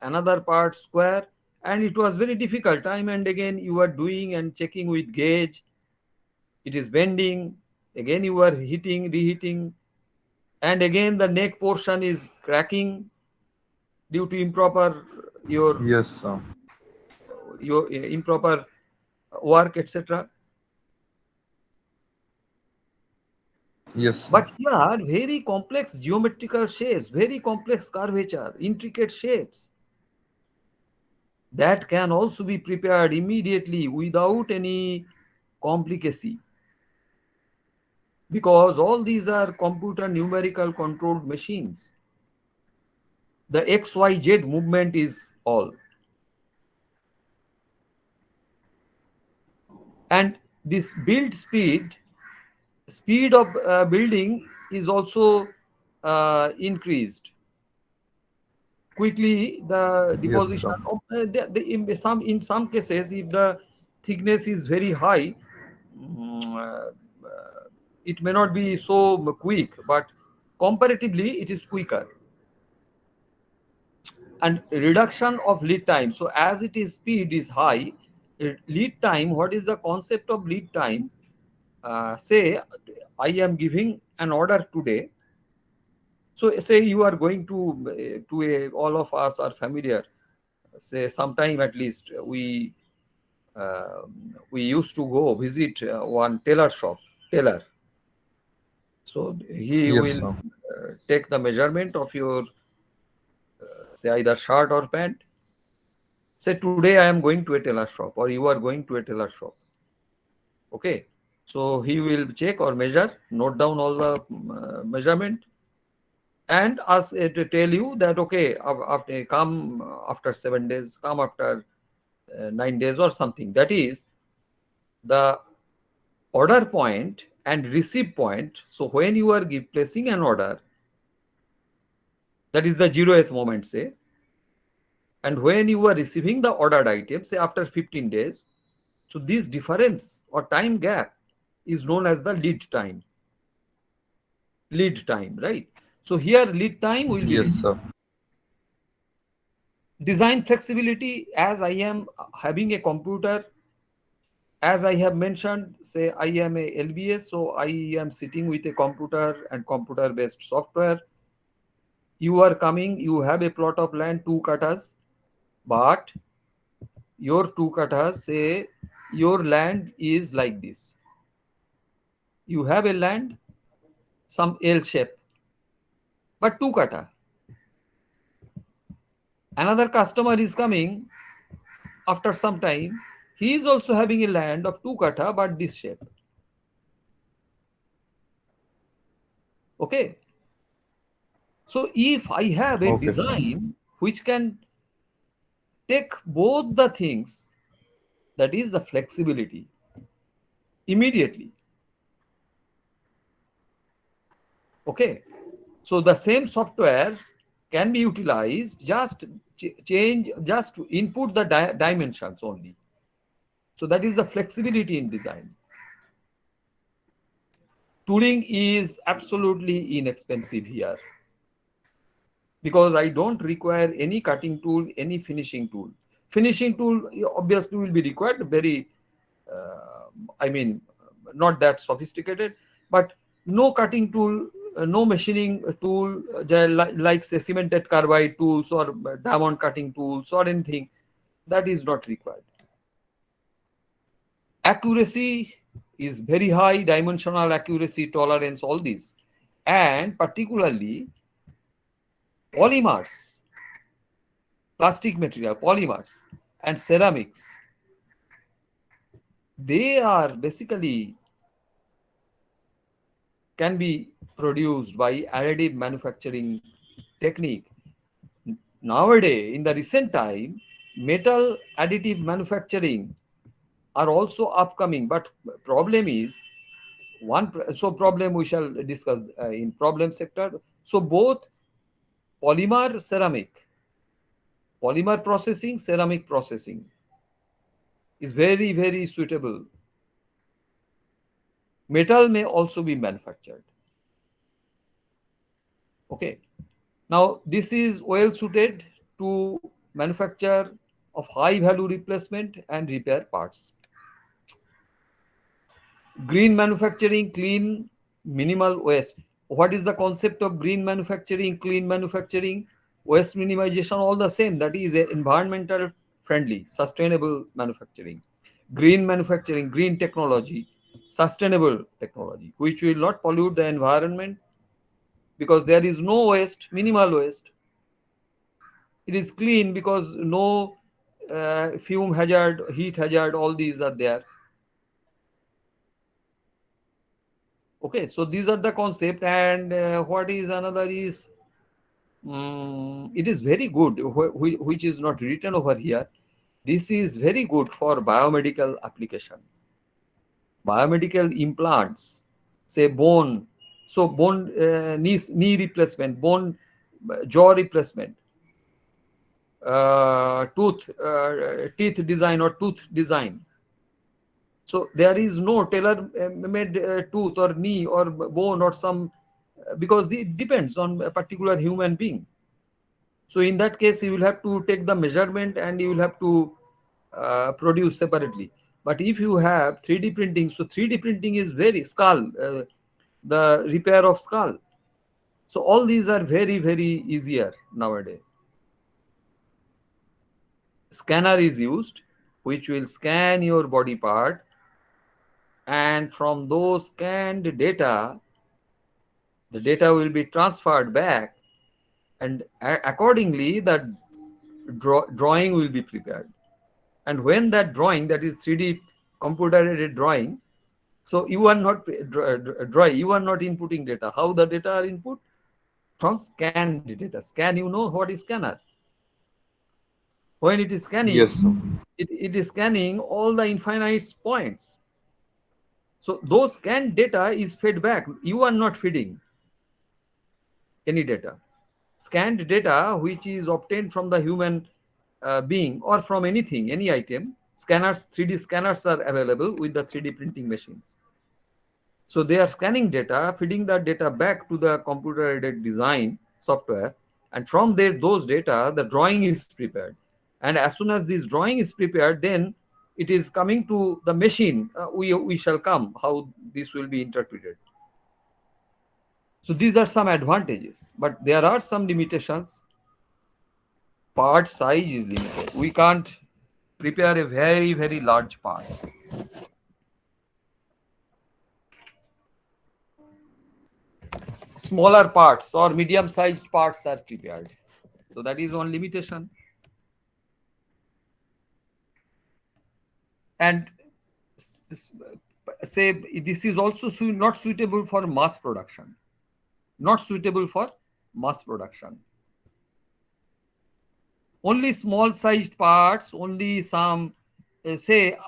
A: another part square, and it was very difficult. Time and again you are doing and checking with gauge, it is bending, again you are hitting, reheating, and again the neck portion is cracking due to improper your
B: Yes, sir.
A: improper work, etc.
B: Yes, sir.
A: But here very complex geometrical shapes, very complex curvature, intricate shapes that can also be prepared immediately without any complicacy, because all these are computer numerical controlled machines. The XYZ movement is all. And this build speed of building is also increased quickly. The
B: Yes,
A: deposition
B: sir.
A: of in some cases, if the thickness is very high, it may not be so quick, but comparatively it is quicker. And reduction of lead time, so as it is speed is high, lead time, what is the concept of lead time? Say I am giving an order today. So say you are going to a, all of us are familiar, say sometime at least uh, we used to go visit one tailor shop, tailor. So he
B: Yes,
A: will
B: sir.
A: take the measurement of your say either shirt or pant. Say today I am going to a tailor shop, or you are going to a tailor shop. Okay. So he will check or measure, note down all the measurement, and ask to tell you that okay, after come after 7 days, come after 9 days or something. That is the order point and receive point. So when you are placing an order, that is the 0th moment, say, and when you are receiving the ordered item, say after 15 days, so this difference or time gap is known as the lead time. Lead time, right? So here lead time will be
B: Yes,
A: reduced.
B: sir.
A: Design flexibility, as I am having a computer, as I have mentioned, say I am a LBS, so I am sitting with a computer and computer based software. You are coming, you have a plot of land, 2 katas, but your 2 katas, say your land is like this. You have a land, some L shape. but 2 kata. Another customer is coming after some time. He is also having a land of 2 kata, but this shape. Okay. So if I have a
B: Okay, sir.
A: design which can take both the things, that is the flexibility immediately. Okay. So the same software can be utilized, just change, just to input the dimensions only. So that is the flexibility in design. Tooling is absolutely inexpensive here because I don't require any cutting tool, any finishing tool. Finishing tool obviously will be required, very, I mean, not that sophisticated, but no cutting tool, no machining tool, like say cemented carbide tools or diamond cutting tools or anything, that is not required. Accuracy is very high, dimensional accuracy, tolerance, all these. And particularly polymers, plastic material, polymers, and ceramics, they are basically can be produced by additive manufacturing technique. Nowadays, in the recent time, metal additive manufacturing are also upcoming, but problem is so problem we shall discuss in problem sector. So both polymer ceramic, polymer processing, ceramic processing is very, very suitable. Metal may also be manufactured. Okay. Now this is well suited to manufacture of high value replacement and repair parts. Green manufacturing, clean, minimal waste. What is the concept of green manufacturing, clean manufacturing, waste minimization? All the same. That is a environmental friendly, sustainable manufacturing. Green manufacturing, green technology, sustainable technology, which will not pollute the environment because there is no waste, minimal waste. It is clean because no fume hazard, heat hazard, all these are there. Okay, so these are the concept. And what is another is, it is very good, which is not written over here. This is very good for biomedical application, biomedical implants, say bone. So bone, knee replacement, bone, jaw replacement, teeth design or tooth design. So there is no tailor-made tooth or knee or bone or some, because it depends on a particular human being. So in that case, you will have to take the measurement and you will have to produce separately. But if you have 3D printing, so 3D printing is very skull, the repair of skull. So all these are very, very easier nowadays. Scanner is used, which will scan your body part, and from those scanned data, the data will be transferred back, and accordingly the drawing will be prepared. And when that drawing, that is 3D computer aided drawing, so you are not drawing, you are not inputting data. How the data are input? From scanned data. Scan, you know what is scanner? When it is
B: Yes,
A: scanning,
B: sir.
A: it is scanning all the infinite points. So those scanned data is fed back. You are not feeding any data. Scanned data, which is obtained from the human being or from anything, any item, scanners, 3D scanners are available with the 3D printing machines. So they are scanning data, feeding that data back to the computer-aided design software, and from there, those data, the drawing is prepared. And as soon as this drawing is prepared, then it is coming to the machine. We shall come how this will be interpreted. So these are some advantages, but there are some limitations. Part size is limited. We can't prepare a very, very large part. smaller parts or medium sized parts are prepared. So that is one limitation. And say this is also not suitable for mass production, not suitable for mass production. Only small sized parts, only some say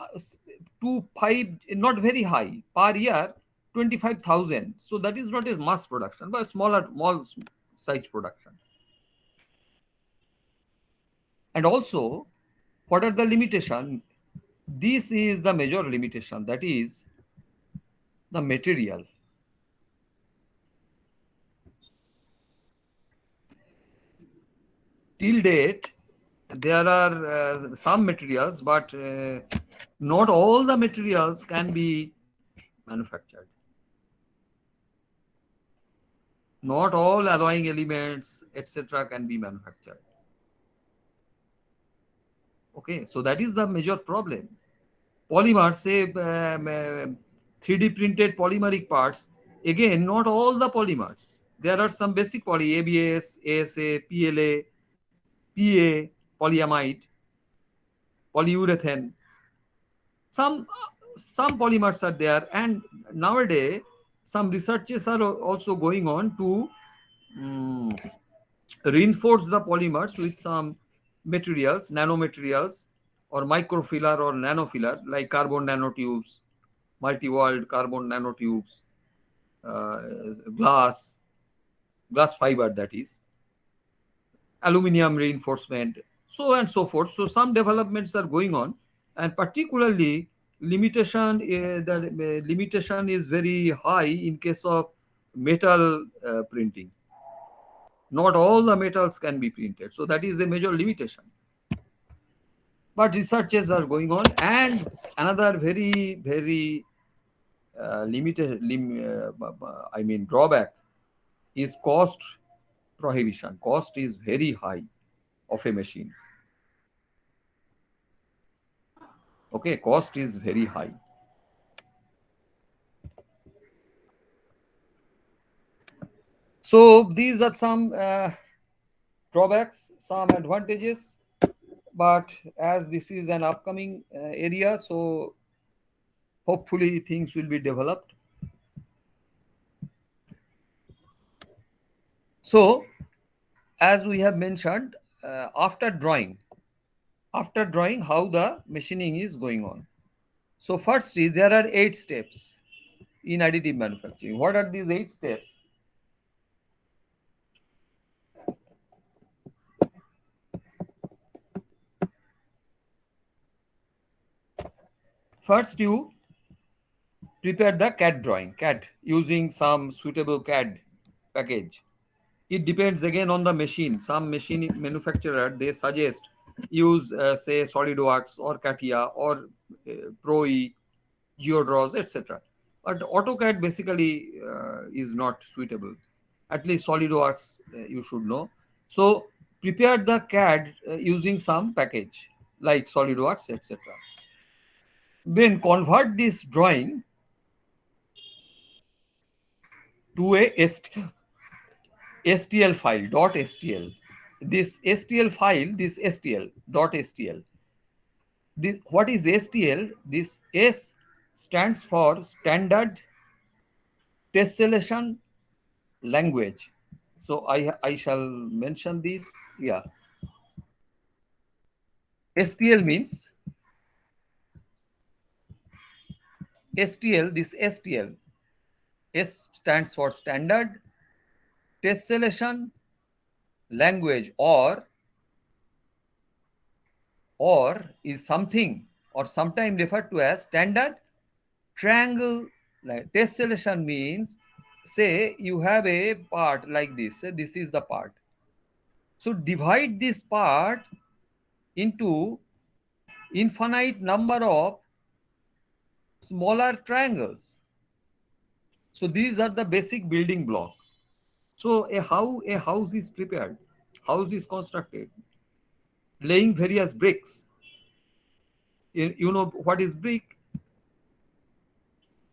A: 2 5, not very high per year, 25,000. So that is not a mass production but smaller small size production. And also, what are the limitation? This is the major limitation, that is the material. Till date there are some materials, but not all the materials can be manufactured. Not all alloying elements, etc., can be manufactured. Okay, so that is the major problem. Polymers, say 3D printed polymeric parts, again, not all the polymers. There are some basic poly, ABS, ASA, PLA, PA, polyamide, polyurethane. Some polymers are there, and nowadays some researches are also going on to um, reinforce the polymers with some materials, nanomaterials, or microfiller or nanofiller, like carbon nanotubes, multi-walled carbon nanotubes, uh, glass, glass fiber, that is, aluminium reinforcement, so and so forth. So some developments are going on, and particularly the limitation is very high in case of metal printing. Not all the metals can be printed, so that is a major limitation. But researches are going on, and another very I mean drawback is cost prohibition. Cost is very high of a machine. Okay, cost is very high. So these are some drawbacks, some advantages. But as this is an upcoming area, so hopefully things will be developed. So as we have mentioned, after drawing how the machining is going on. So first is, there are 8 steps in additive manufacturing. What are these 8 steps? First, you prepare the CAD drawing, CAD, using some suitable CAD package. It depends again on the machine. Some machine manufacturer, they suggest use say SolidWorks or CATIA or ProE, GeoDraws, etc. But AutoCAD basically is not suitable. At least SolidWorks you should know. So prepare the CAD using some package like SolidWorks, etc. Then convert this drawing to a STL file, .stl. This STL file, this STL, .stl. This, what is STL? This S stands for Standard Tessellation Language. So I shall mention this. Yeah, STL means STL. This STL, S stands for Standard Tessellation Language, or is something, or sometimes referred to as standard triangle. Like tessellation means, say you have a part like this. Say this is the part. So divide this part into infinite number of smaller triangles. So these are the basic building block. So how a house is prepared, house is constructed, laying various bricks. You know what is brick?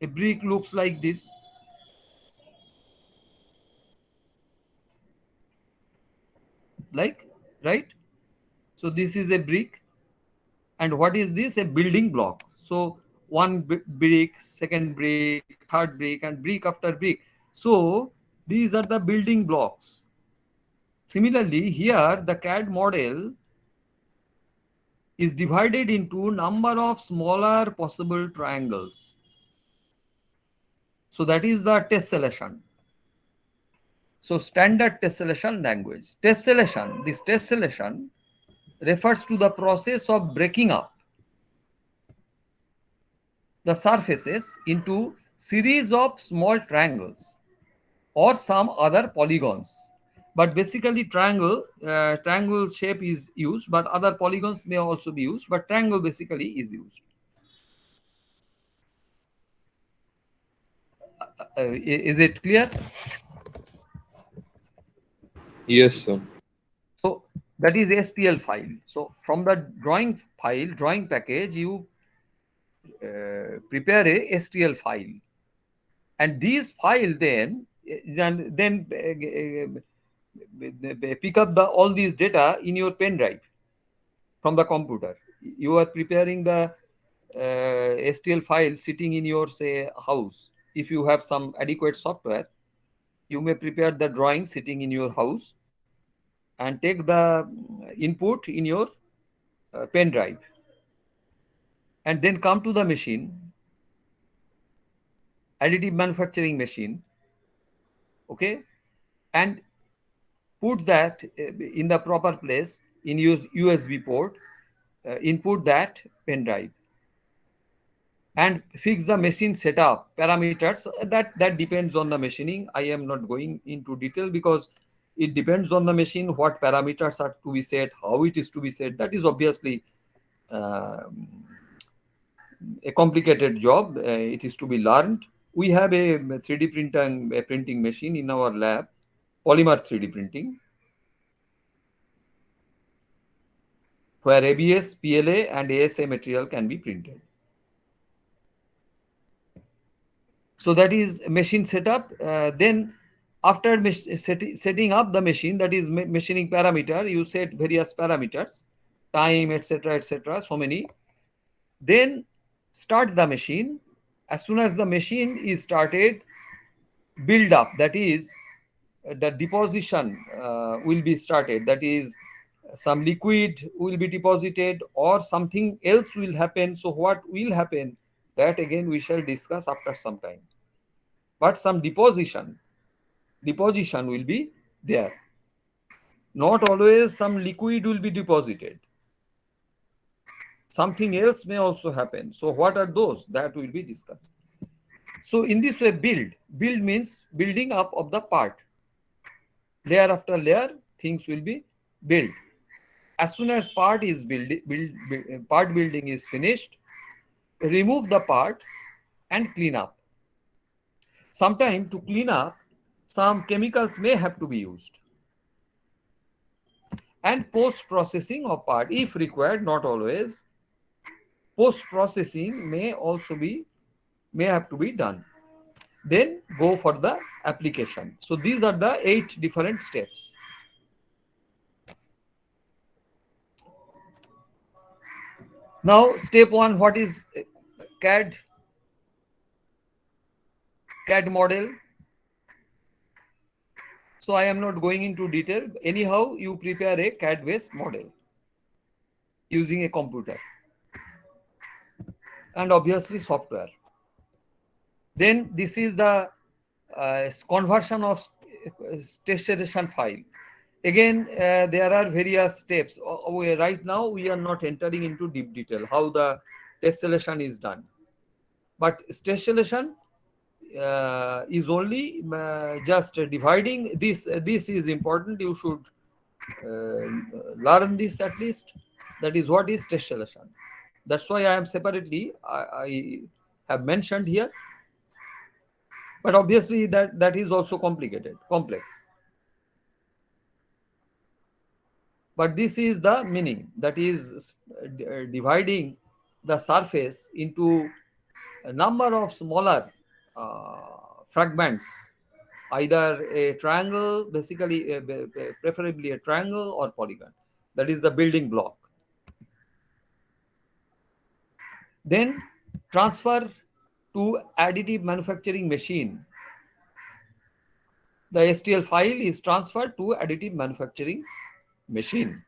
A: A brick looks like this. like, right? So this is a brick, and what is this? A building block. So one brick, second brick, third brick, and brick after brick. So these are the building blocks. Similarly, here the CAD model is divided into number of smaller possible triangles. So that is the tessellation. So standard tessellation language. Tessellation, this tessellation refers to the process of breaking up the surfaces into series of small triangles or some other polygons. But basically triangle shape is used, but other polygons may also be used, but triangle basically is used. Is it clear?
B: Yes, sir.
A: So that is STL file. So from the drawing file, drawing package, you prepare a STL file, and these file then pick up the all these data in your pen drive from the computer. You are preparing the STL file sitting in your, say, house. If you have some adequate software, you may prepare the drawing sitting in your house and take the input in your pen drive, and then come to the machine, additive manufacturing machine, okay, and put that in the proper place in use USB port, input that pen drive, and fix the machine setup parameters. That depends on the machining. I am not going into detail because it depends on the machine what parameters are to be set, how it is to be set. That is obviously uh, a complicated job. It is to be learned. We have a 3D printing machine in our lab, polymer 3D printing, where ABS, PLA, and ASA material can be printed. So that is machine setup. Then after setting up the machine, that is machining parameter, you set various parameters, time, etc., etc., so many. Then start the machine. As soon as the machine is started, build up, that is the deposition will be started. That is some liquid will be deposited or something else will happen. So what will happen, that again we shall discuss after some time. But some deposition will be there. Not always some liquid will be deposited. Something else may also happen. So what are those? That will be discussed. So in this way, build means building up of the part. Layer after layer, things will be built. As soon as part building is finished, remove the part and clean up. Sometime to clean up, some chemicals may have to be used. And post processing of part, if required, not always, post processing may have to be done. Then go for the application. So these are the 8 different steps. Now step 1, what is CAD CAD model? So I am not going into detail. Anyhow, you prepare a CAD based model using a computer and obviously software. Then this is the conversion of tessellation file. Again, there are various steps. Right now, we are not entering into deep detail how the tessellation is done. But tessellation is only just dividing this. This is important. You should learn this at least. That is what is tessellation. That's why I am separately I have mentioned here. But obviously that is also complex. But this is the meaning, that is dividing the surface into a number of smaller fragments either a triangle, basically, preferably a triangle or polygon. That is the building block. Then transfer to additive manufacturing machine. The STL file is transferred to additive manufacturing machine.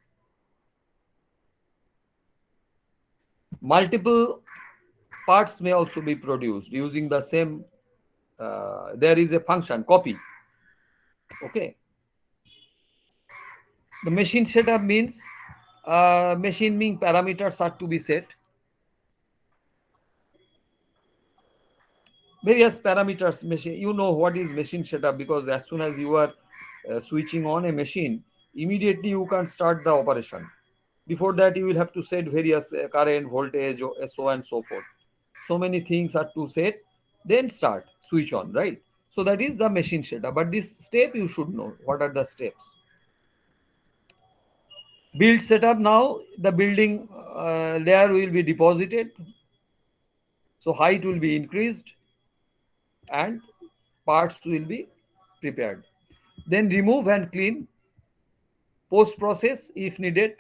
A: Multiple parts may also be produced using the same, there is a function copy. Okay. The machine setup means machining parameters are to be set. Various parameters, machine, you know what is machine setup, because as soon as you are switching on a machine, immediately you can start the operation. Before that, you will have to set various current, voltage, or so and so forth. So many things are to set, then start, switch on, right? So that is the machine setup. But this step you should know. What are the steps? Build setup. Now the building layer will be deposited. So height will be increased and parts will be prepared. Then remove and clean, post process if needed,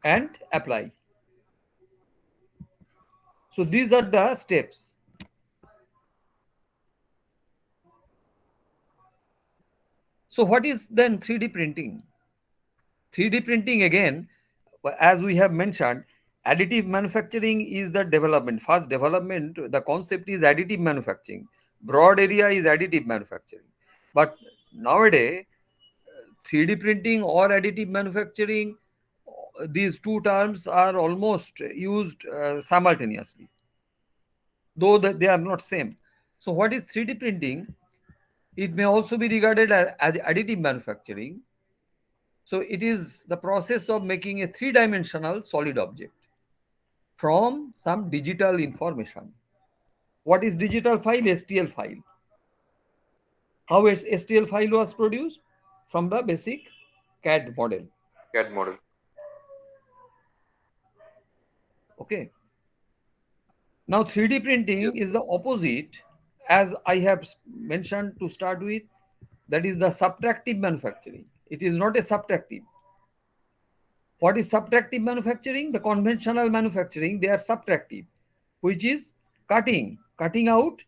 A: and apply. So these are the steps. So what is then 3D printing? 3D printing, again, as we have mentioned, additive manufacturing is the development. First development, the concept is additive manufacturing. Broad area is additive manufacturing. But nowadays, 3D printing or additive manufacturing, these two terms are almost used simultaneously, though they are not same. So what is 3D printing? It may also be regarded as additive manufacturing. So it is the process of making a three-dimensional solid object from some digital information. What is digital file? STL file. How its STL file was produced? From the basic CAD model.
B: CAD model.
A: Okay. Now 3D
B: Yes,
A: printing is the opposite, as I have mentioned to start with. That is the subtractive manufacturing. It is not a subtractive. What is subtractive manufacturing? The conventional manufacturing, they are subtractive, which is cutting out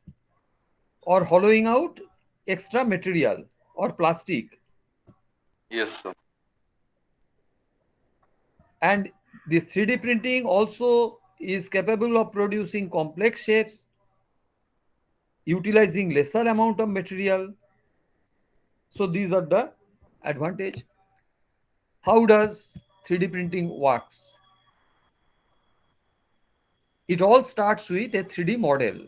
A: or hollowing out extra material or plastic.
B: yes, sir.
A: And this 3D printing also is capable of producing complex shapes, utilizing lesser amount of material. So these are the advantage. How does 3D printing works? It all starts with a 3D model.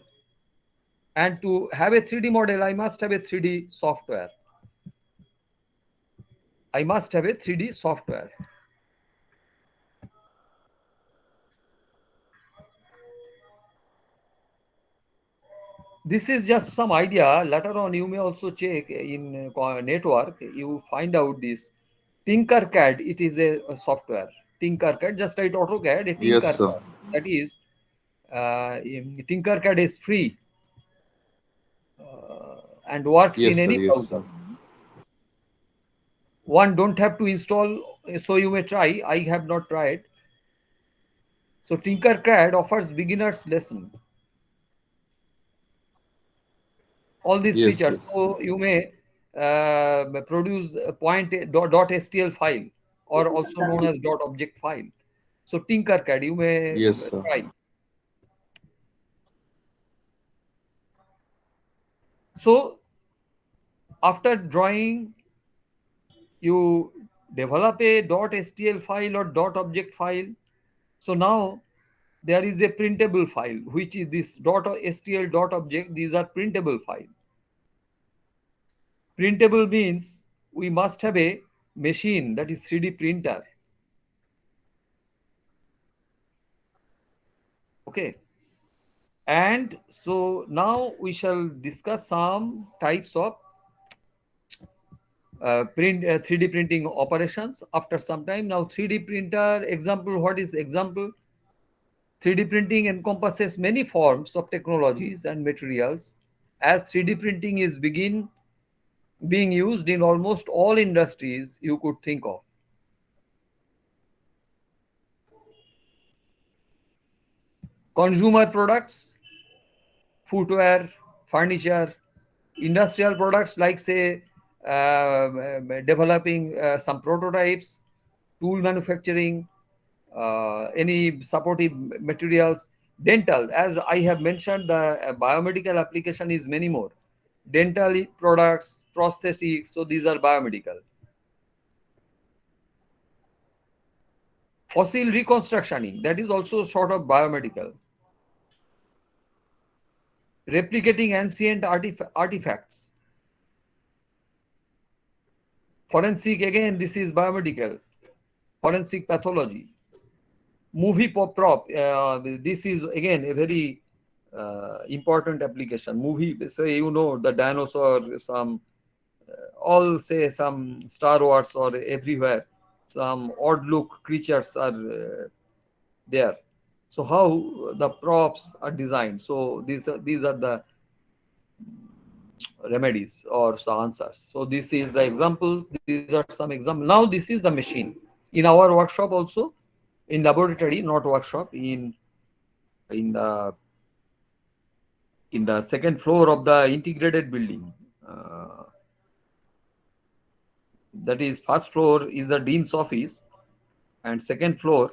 A: And to have a 3D model, I must have a 3D software. I must have a 3D software. This is just some idea. Later on, you may also check in network. You find out this Tinkercad. It is a software. Tinkercad, just like AutoCAD, a
B: Yes, sir.
A: Tinkercad. That is, Tinkercad is free and works
B: Yes,
A: in
B: sir.
A: any
B: Yes,
A: browser.
B: sir.
A: One don't have to install, so you may try. I have not tried. So Tinkercad offers beginners lesson. All these
B: Yes,
A: features.
B: yes.
A: So you may produce a .stl file, or also known as .object file. So Tinkercad, you may
B: Yes, sir.
A: try. So after drawing, you develop a .stl file or .object file. So now there is a printable file, which is this .stl .object. These are printable file. Printable means we must have a machine, that is 3D printer. Okay. And so now we shall discuss some types of 3D printing operations after some time. Now 3D printer example, what is example? 3D printing encompasses many forms of technologies and materials as 3D printing is begin being used in almost all industries you could think of. Consumer products, footwear, furniture, industrial products like say developing some prototypes, tool manufacturing, any supportive materials, dental. As I have mentioned, the biomedical application is many more. Dental products, prosthetics. So these are biomedical. Fossil reconstructioning, that is also sort of biomedical. Replicating ancient artifacts. Forensic, again, this is biomedical. Forensic pathology. Movie pop prop, this is again a very important application. Movie, say you know the dinosaur, some all say some Star Wars or everywhere, some odd look creatures are there. So how the props are designed. So these are the remedies or the answers. So this is the example. These are some examples. Now this is the machine in our workshop also, in laboratory, not workshop, in the second floor of the integrated building. Uh, that is, first floor is the dean's office, and second floor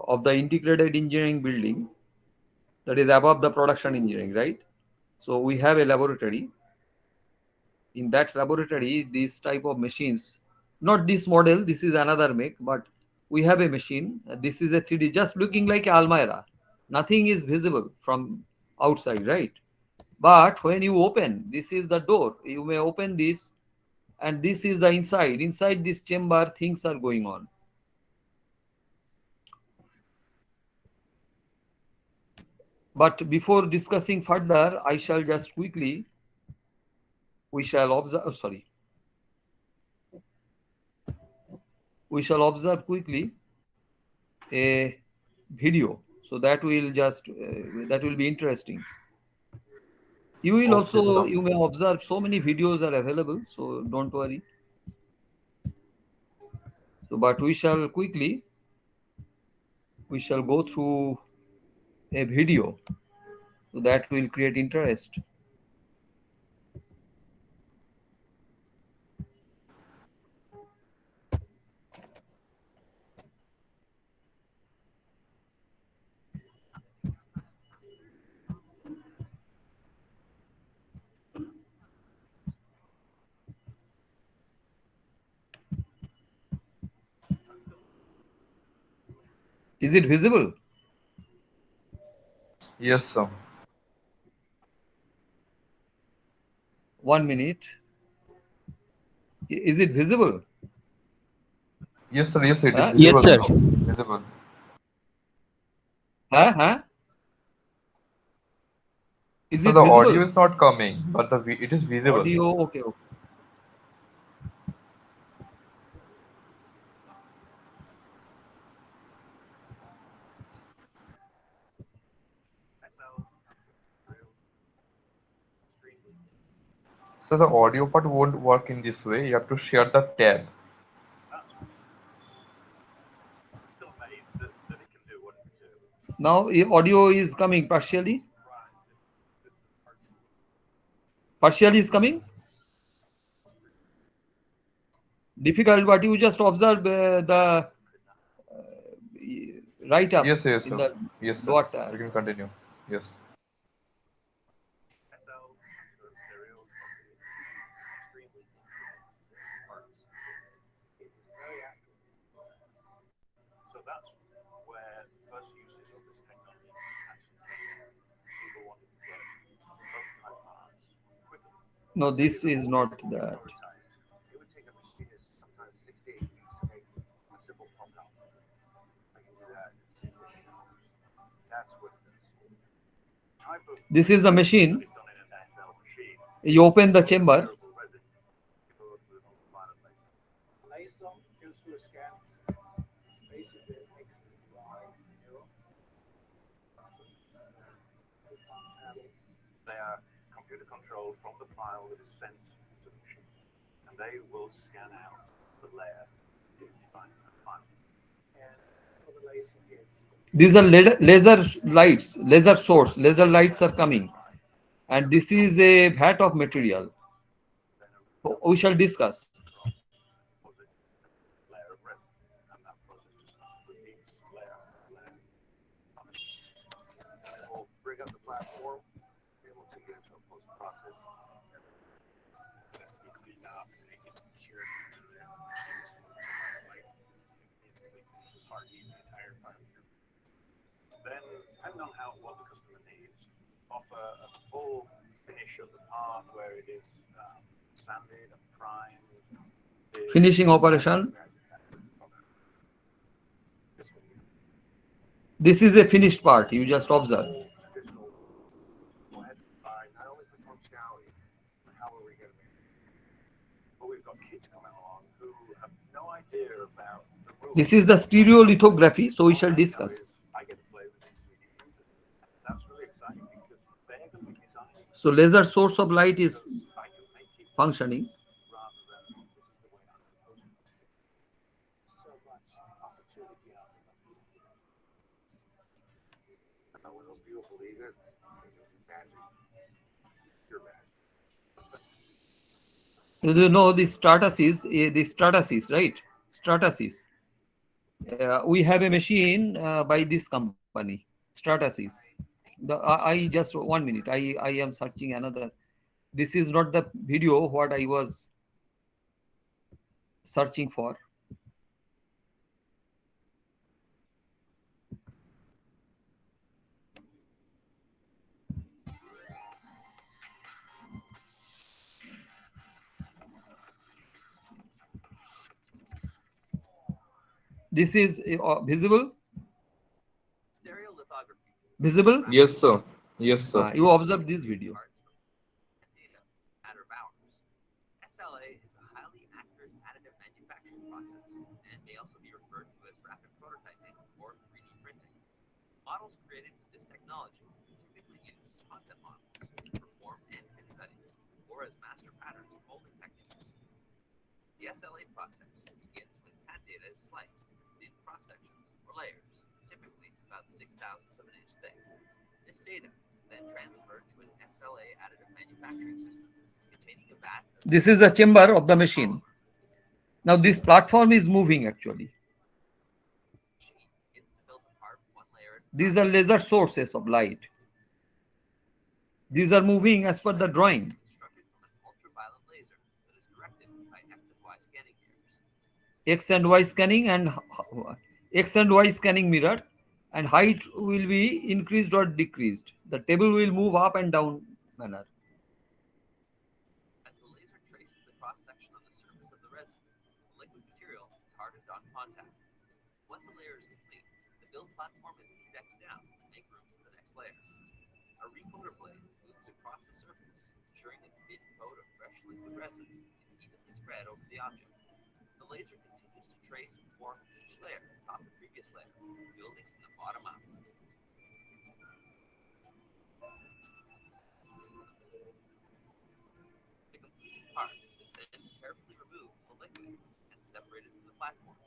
A: of the integrated engineering building, that is above the production engineering, right? So we have a laboratory. In that laboratory, these type of machines, not this model, this is another make, but we have a machine. This is a 3D, just looking like Almira. Nothing is visible from outside, right? But when you open, this is the door. You may open this, and this is the inside. Inside this chamber, things are going on. But before discussing further, I shall just quickly, we shall observe, sorry, we shall observe quickly a video. So that will just, that will be interesting. You will
B: Okay,
A: also,
B: sir.
A: you may observe so many videos are available, so don't worry. So, but we shall go through a video, so that will create interest. Is it visible?
B: Yes, sir.
A: 1 minute. Is it visible?
B: Yes, sir. Yes, it is
A: Huh?
D: Yes,
B: visible
D: sir.
B: now. Visible.
A: Huh? Huh? Is
B: So
A: it
B: the audio
A: visible?
B: is not coming, but it is visible.
A: Audio, okay, okay.
B: So the audio part won't work in this way. You have to share the tab.
A: Now audio is coming partially. Partially is coming. Difficult, but you just observe the write up
B: Yes, yes,
A: in
B: sir.
A: the
B: Yes, sir.
A: dot tab.
B: You can continue. Yes.
A: No, this is not that. This is the machine. You open the chamber. These are laser lights, laser source, laser lights are coming. And this is a vat of material. We shall discuss. Finishing operation. This is a finished part. You just observe. This is the stereolithography, so we shall discuss. So laser source of light is functioning. You know the stratasys, right? Stratasys. We have a machine by this company, Stratasys. I just 1 minute. I am searching another. This is not the video what I was searching for. This is visible. Visible.
B: Yes, sir. Yes, sir.
A: You observe this video.
D: SLA is a highly accurate additive manufacturing process and may also be referred to as rapid prototyping or 3D printing. Models created with this technology typically use concept models, perform and fit studies, or as master patterns or molding techniques. The SLA process begins when CAD data is sliced in cross sections or layers, typically about 6,000 of an inch thick. This data is then transferred to an SLA additive manufacturing system containing a vat.
A: This is the chamber of the machine. Now this platform is moving actually. These are laser sources of light. These are moving as per the drawing. X and Y scanning and X and Y scanning mirror, and height will be increased or decreased. The table will move up and down manner.
D: As the laser traces the cross section on the surface of the resin, the liquid material is hardened on contact. Once a layer is complete, the build platform is indexed down to make room for the next layer. A recoater blade moves across the surface, ensuring that the mid-coat of fresh liquid resin is evenly spread over the object. The laser continues to trace and form each layer atop the previous layer, building from the bottom up. The completed part is then carefully removed from the liquid and separated from the platform.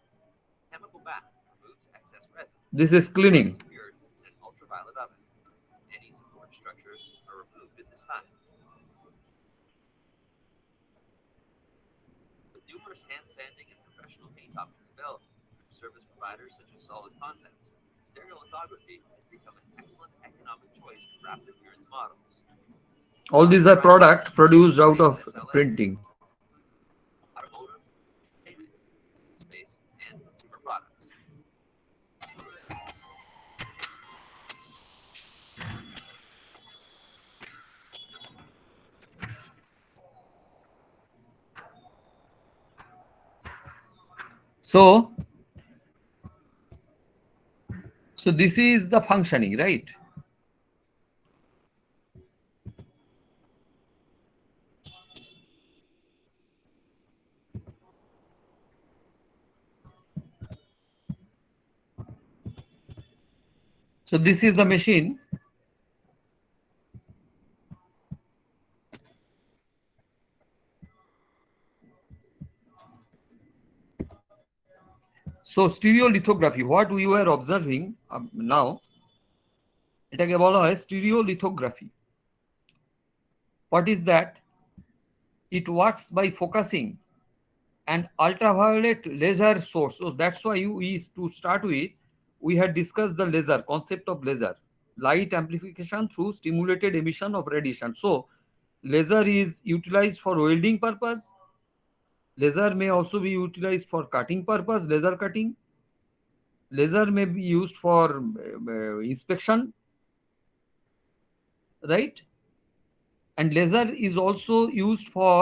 D: Chemical bath removes excess resin.
A: This is cleaning.
D: Cured in an ultraviolet oven. Any support structures are removed at this time. With numerous hand sanding and professional paint options available from service providers such as Solid Concepts, stereolithography has become an excellent economic choice for rapid appearance models.
A: All these are products produced out of printing.
D: Automotive, payment, space, and consumer products.
A: So this is the functioning, right? So this is the machine. So stereolithography, what we were observing now, এটাকে বলা হয় stereolithography. What is that? It works by focusing an ultraviolet laser source. So that's why to start with, we had discussed the laser concept of laser, light amplification through stimulated emission of radiation. So laser is utilized for welding purpose. Laser may also be utilized for cutting purpose, laser cutting. Laser may be used for inspection, right? And laser is also used for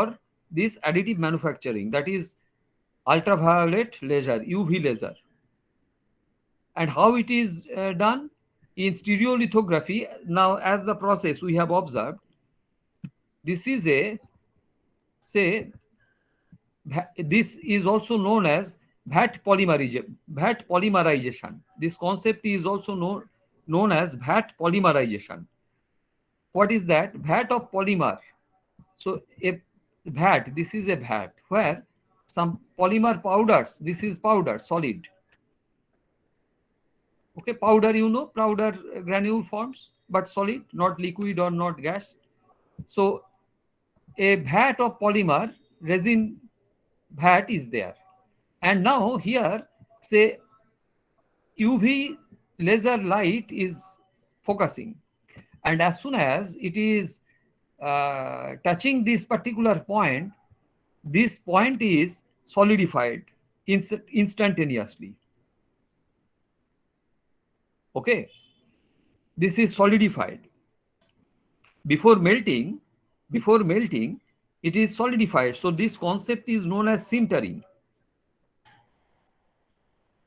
A: this additive manufacturing, that is ultraviolet laser, UV laser. And how it is done? In stereolithography, now as the process we have observed, this is a, say, this is also known as VAT polymerization. This concept is also known as VAT polymerization. What is that? VAT of polymer. So a VAT, this is a VAT where some polymer powders, this is powder, solid. Okay, powder, you know, powder granule forms, but solid, not liquid or not gas. So a vat of polymer resin vat is there. And now here, say, UV laser light is focusing. And as soon as it is touching this particular point, this point is solidified instantaneously. Okay, this is solidified. Before melting, it is solidified. So this concept is known as sintering.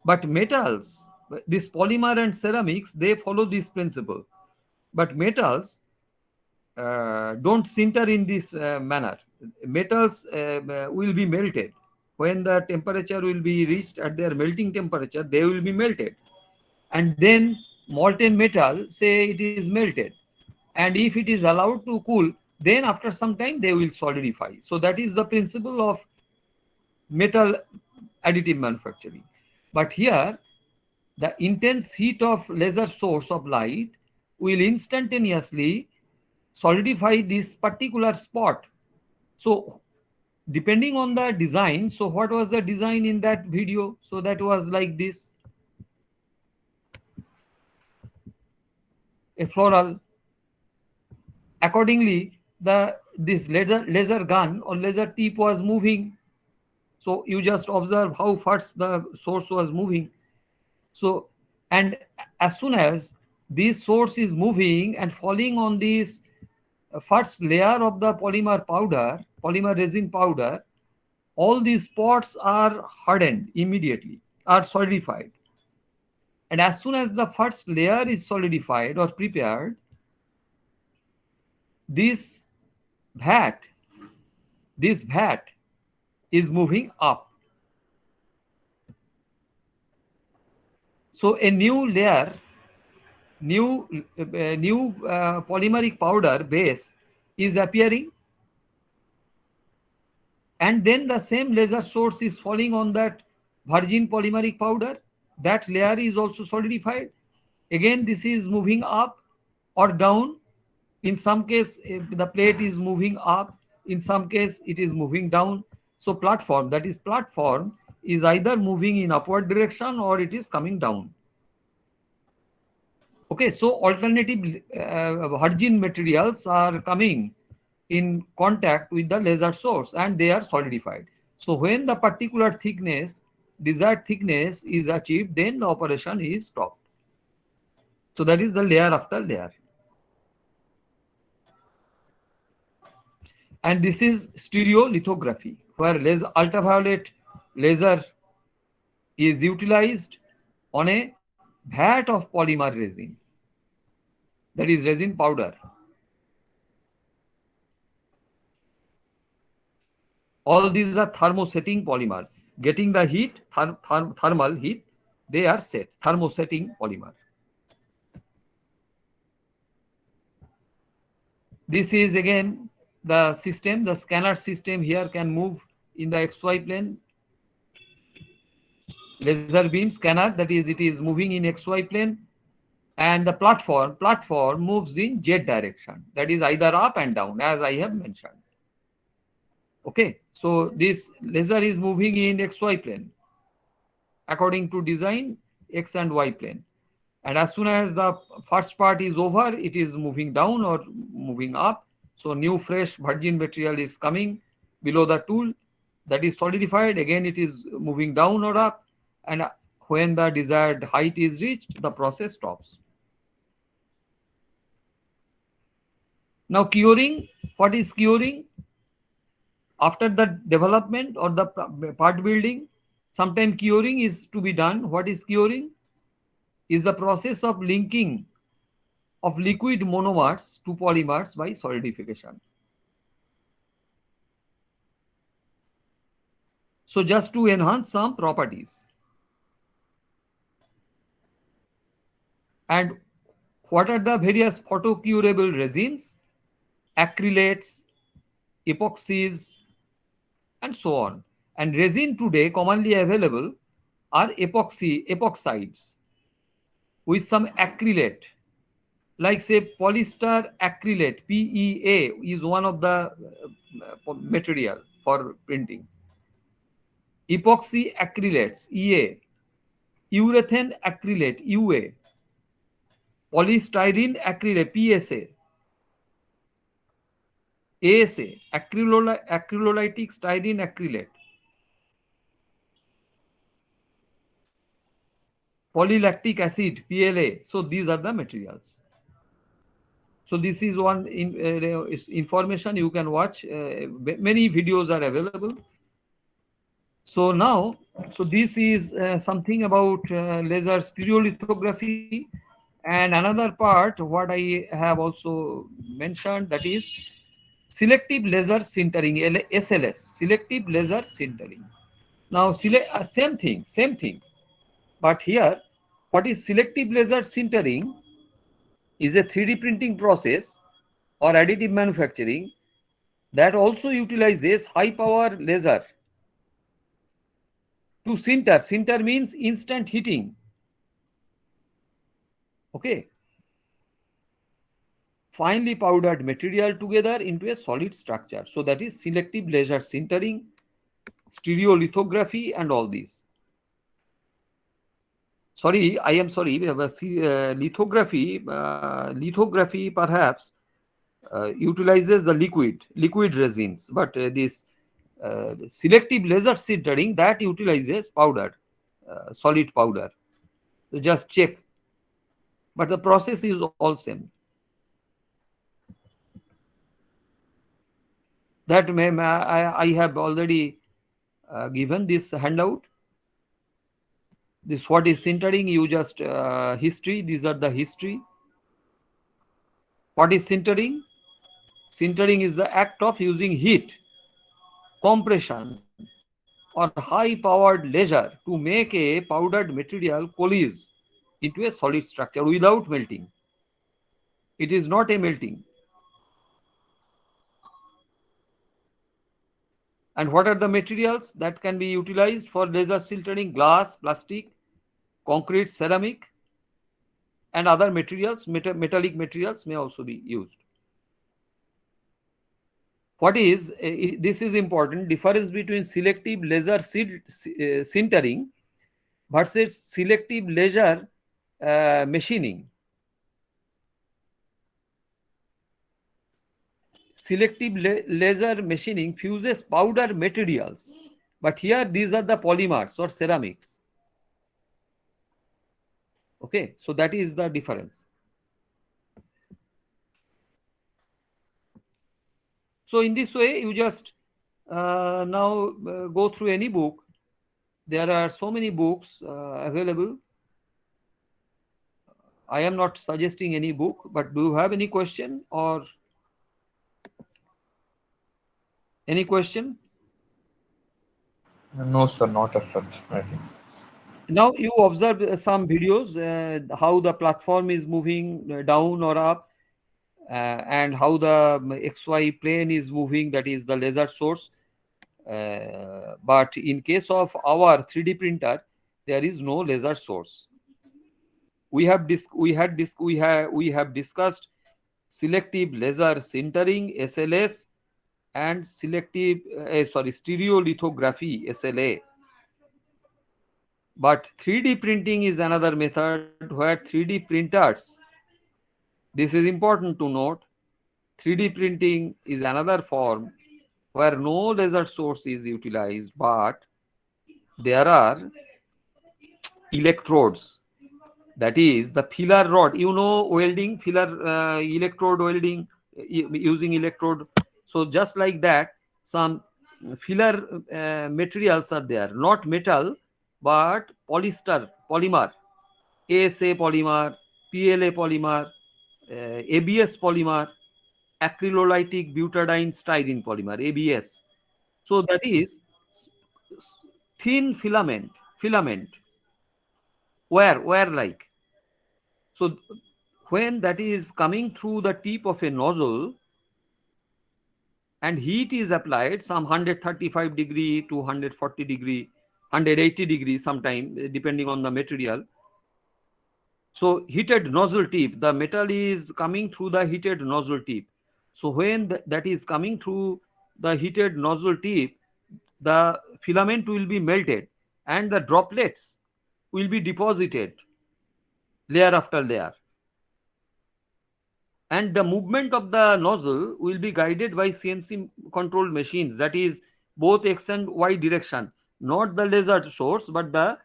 A: But metals, this polymer and ceramics, they follow this principle. But metals don't sinter in this manner. Metals will be melted. When the temperature will be reached at their melting temperature, they will be melted. And then molten metal, say it is melted. And if it is allowed to cool, then after some time they will solidify. So that is the principle of metal additive manufacturing. But here, the intense heat of laser source of light will instantaneously solidify this particular spot. So depending on the design, so what was the design in that video? So that was like this, a floral. Accordingly, this laser gun or laser tip was moving. So you just observe how fast the source was moving. So, and as soon as this source is moving and falling on this first layer of the polymer powder, polymer resin powder, all these spots are hardened immediately, are solidified. And as soon as the first layer is solidified or prepared, this vat, is moving up. So a new layer, new polymeric powder base is appearing, and then the same laser source is falling on that virgin polymeric powder. That layer is also solidified. Again, this is moving up or down. In some case, the plate is moving up. In some case, it is moving down. So platform, that is platform, is either moving in upward direction or it is coming down. Okay, so alternative virgin materials are coming in contact with the laser source and they are solidified. So when the particular thickness, desired thickness is achieved, then the operation is stopped. So that is the layer after layer. And this is stereolithography, where ultraviolet laser is utilized on a vat of polymer resin, that is resin powder. All these are thermosetting polymer. Getting the heat, thermal heat, they are set, thermosetting polymer. This is again the system, the scanner system here can move in the XY plane. laser beam scanner, that is, it is moving in XY plane, and the platform moves in Z direction, that is either up and down, as I have mentioned. Okay, so this laser is moving in XY plane according to design, X and Y plane. And as soon as the first part is over, it is moving down or moving up. So new fresh virgin material is coming below the tool, that is solidified. Again, it is moving down or up. And when the desired height is reached, the process stops. Now curing, what is curing? After the development or the part building, sometime curing is to be done. What is curing? Is the process of linking of liquid monomers to polymers by solidification. So just to enhance some properties. And what are the various photocurable resins, acrylates, epoxies, and so on. And resin today commonly available are epoxides with some acrylate, like say polyester acrylate, PEA is one of the material for printing. Epoxy acrylates, EA, urethane acrylate, UA, polystyrene acrylate, PSA, ASA, acrylolytic styrene acrylate, polylactic acid, PLA. So these are the materials. So this is one information you can watch. Many videos are available. So now, so this is something about laser stereolithography. And another part, what I have also mentioned, that is selective laser sintering, SLS, selective laser sintering. Now, same thing. But here, what is selective laser sintering is a 3D printing process or additive manufacturing that also utilizes high power laser to sinter. Sinter means instant heating. Okay. Finely powdered material together into a solid structure. So that is selective laser sintering, stereolithography, and all these. Sorry, I am sorry. Lithography perhaps utilizes the liquid resins, but this selective laser sintering, that utilizes powder, solid powder. So just check. But the process is all same. That I have already given this handout. This what is sintering? You just history. These are the history. What is sintering? Sintering is the act of using heat, compression, or high-powered laser to make a powdered material coalesce into a solid structure without melting. It is not a melting. And what are the materials that can be utilized for laser sintering? Glass, plastic, concrete, ceramic, and other materials, metallic materials may also be used. What is, this is important, difference between selective laser sintering versus selective laser machining. Selective laser machining fuses powder materials, but here these are the polymers or ceramics. Okay, so that is the difference. So in this way, you just now go through any book. There are so many books available. I am not suggesting any book, but do you have any question or any question?
B: No, sir, not as such, I think.
A: Now you observe some videos, how the platform is moving down or up, and how the XY plane is moving, that is the laser source. But in case of our 3D printer, there is no laser source. We have discussed selective laser sintering SLS and selective stereolithography SLA. But 3D printing is another method where 3D printers, this is important to note, 3D printing is another form where no laser source is utilized, but there are electrodes. That is the filler rod. You know welding, filler electrode welding using electrode. So just like that, some filler materials are there, not metal, but polymer, ASA polymer, PLA polymer, ABS polymer, acrylolytic butadiene styrene polymer, ABS. So that is thin filament, wire like. So when that is coming through the tip of a nozzle and heat is applied, some 135 degree to 140 degree, 180 degrees sometime, depending on the material. So heated nozzle tip, the metal is coming through the heated nozzle tip. So when that is coming through the heated nozzle tip, the filament will be melted and the droplets will be deposited layer after layer. And the movement of the nozzle will be guided by CNC controlled machines, that is both X and Y direction, not the laser source, but the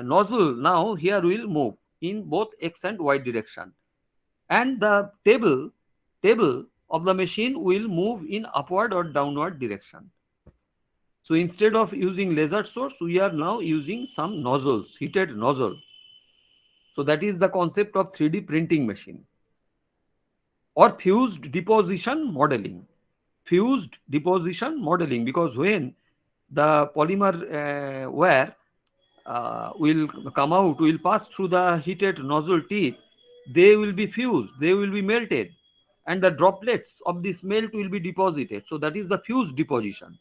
A: nozzle now here will move in both X and Y direction, and the table of the machine will move in upward or downward direction. So instead of using laser source, we are now using some nozzles, heated nozzle. So that is the concept of 3D printing machine. Or fused deposition modeling. Fused deposition modeling, because when the polymer wire will come out, will pass through the heated nozzle tip, they will be fused, they will be melted, and the droplets of this melt will be deposited. So that is the fused deposition.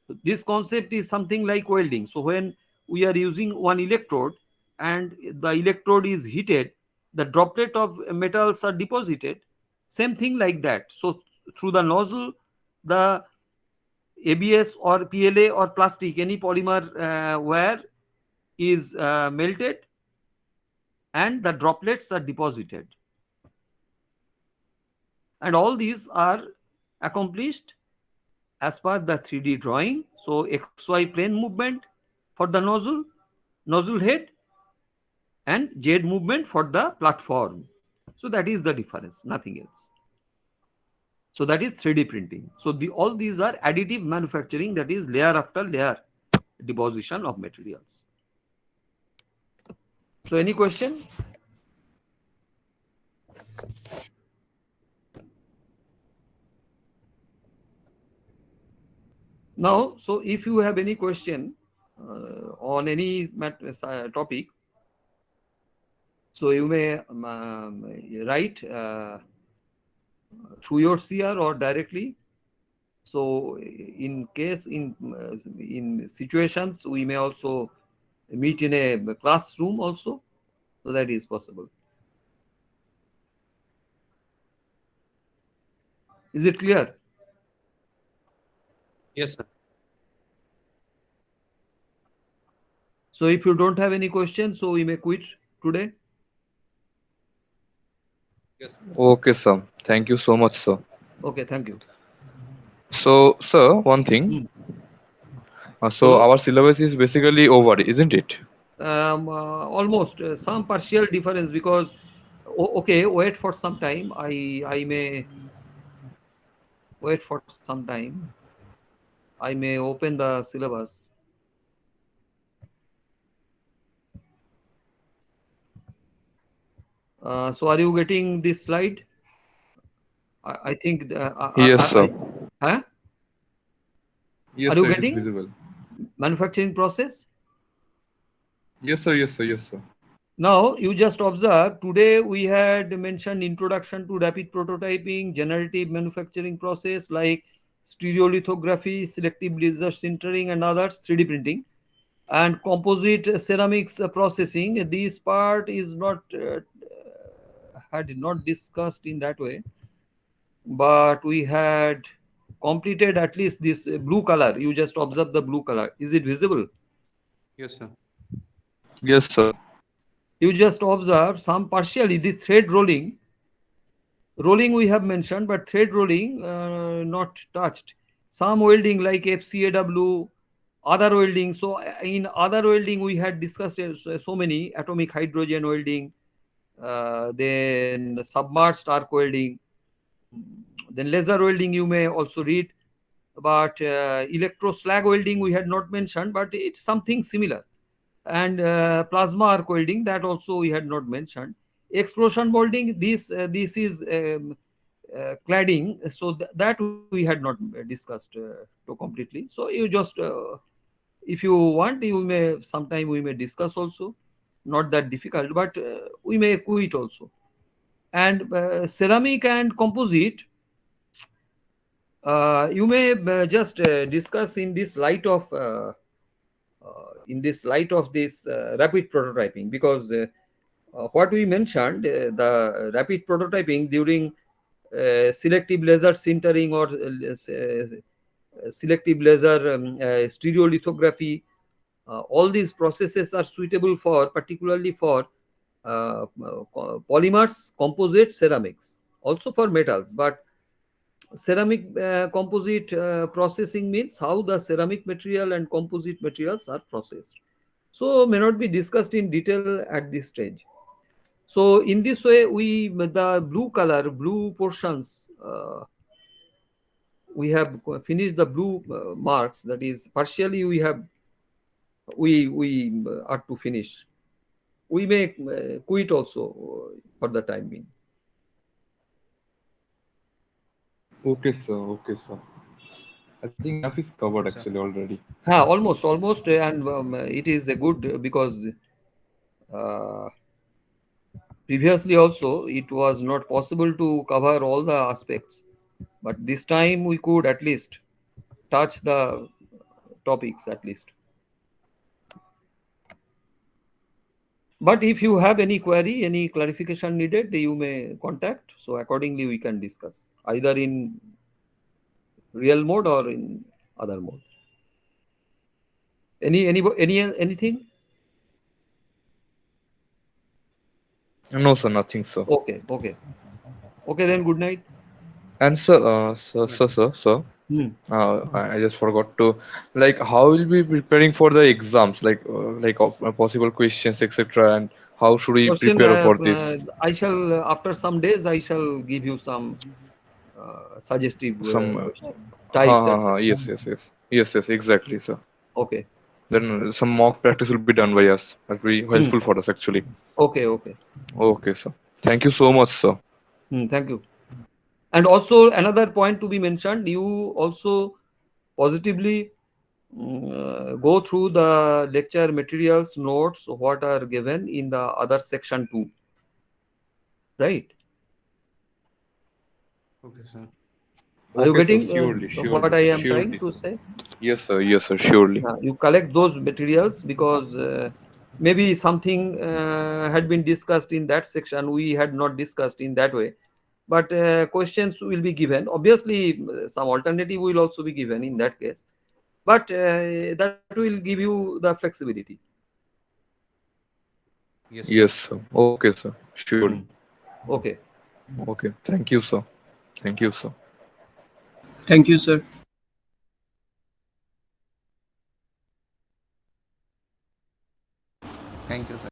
A: So this concept is something like welding. So when we are using one electrode and the electrode is heated, the droplet of metals are deposited. Same thing like that. So through the nozzle, the ABS or PLA or plastic, any polymer wire is melted and the droplets are deposited. And all these are accomplished as per the 3D drawing. So XY plane movement for the nozzle head, and Z movement for the platform. So that is the difference, nothing else. So that is 3D printing. So all these are additive manufacturing, that is layer after layer deposition of materials. So any question? Now, so if you have any question on any topic, so you may write through your CR or directly. So in case in situations, we may also meet in a classroom also. So that is possible. Is it clear?
E: Yes, sir.
A: So if you don't have any questions, so we may quit today.
E: Yes.
B: Okay, sir. Thank you so much, sir.
A: Okay, thank you.
B: So, sir, one thing. So
A: Hello?
B: our syllabus is basically over, isn't it?
A: Almost some partial difference, because okay, wait for some time. I may wait for some time. I may open the syllabus. So are you getting this slide? I think
B: Yes, sir.
A: huh?
B: Yes,
A: Are
B: sir.
A: you
B: It is
A: getting
B: visible.
A: manufacturing process?
B: Yes, sir. Yes, sir. Yes, sir.
A: Now you just observe, today we had mentioned introduction to rapid prototyping, generative manufacturing process like stereolithography, selective laser sintering and others, 3D printing. And composite ceramics processing, this part is not had not discussed in that way, but we had completed at least this blue color. You just observe the blue color. Is it visible?
E: Yes, sir.
B: Yes, sir.
A: You just observe some partially the thread rolling. Rolling we have mentioned, but thread rolling not touched. Some welding like FCAW, other welding. So in other welding we had discussed so many: atomic hydrogen welding, then submerged arc welding, then laser welding you may also read. But electro slag welding we had not mentioned, but it's something similar. And plasma arc welding, that also we had not mentioned. Explosion molding, this is cladding, so that we had not discussed to completely. So you just if you want, you may sometime we may discuss also, not that difficult, but we may quit also. And ceramic and composite, you may just discuss in this light of this rapid prototyping, because what we mentioned, the rapid prototyping during selective laser sintering or selective laser stereolithography, all these processes are suitable for, particularly for polymers, composite, ceramics, also for metals. But ceramic composite processing means how the ceramic material and composite materials are processed. So may not be discussed in detail at this stage. So in this way, we the blue color, blue portions, we have finished the blue marks. That is partially we are to finish. We may quit also for the time being.
B: Okay, sir. Okay, sir. I think enough is covered
E: Okay, sir.
B: actually already.
A: Almost, and it is a good because uh, previously also it was not possible to cover all the aspects, but this time we could at least touch the topics at least. But if you have any query, any clarification needed, you may contact. So accordingly, we can discuss either in real mode or in other mode. Anything?
B: No, sir, nothing, sir.
A: Okay. Then good night.
B: And sir, sir,
A: Hmm.
B: I just forgot to, like, how will we be preparing for the exams, like possible questions, etc. And how should we
A: Question.
B: prepare for this?
A: I shall after some days I shall give you some suggestive
B: Some,
A: questions, types, etc.
B: yes, yes, yes, yes, yes, exactly, sir.
A: Okay.
B: Then some mock practice will be done by us. That will be
A: Hmm.
B: helpful for us actually.
A: Okay.
B: Okay, sir. Thank you so much, sir.
A: Thank you. And also another point to be mentioned, you also positively go through the lecture materials notes what are given in the other section too, right?
E: Okay, sir.
A: Are you
B: Okay, sir.
A: getting
B: Surely,
A: what I
B: surely,
A: am trying
B: surely,
A: to
B: sir.
A: say?
B: Yes, sir. Yes, sir. Surely.
A: You collect those materials because maybe something had been discussed in that section we had not discussed in that way, but questions will be given. Obviously some alternative will also be given in that case, but that will give you the flexibility.
E: Yes, sir.
B: Yes, sir. Okay, sir. Surely.
A: Hmm. Okay.
B: Okay. Thank you, sir. Thank you, sir.
F: Thank you, sir.
E: Thank you, sir.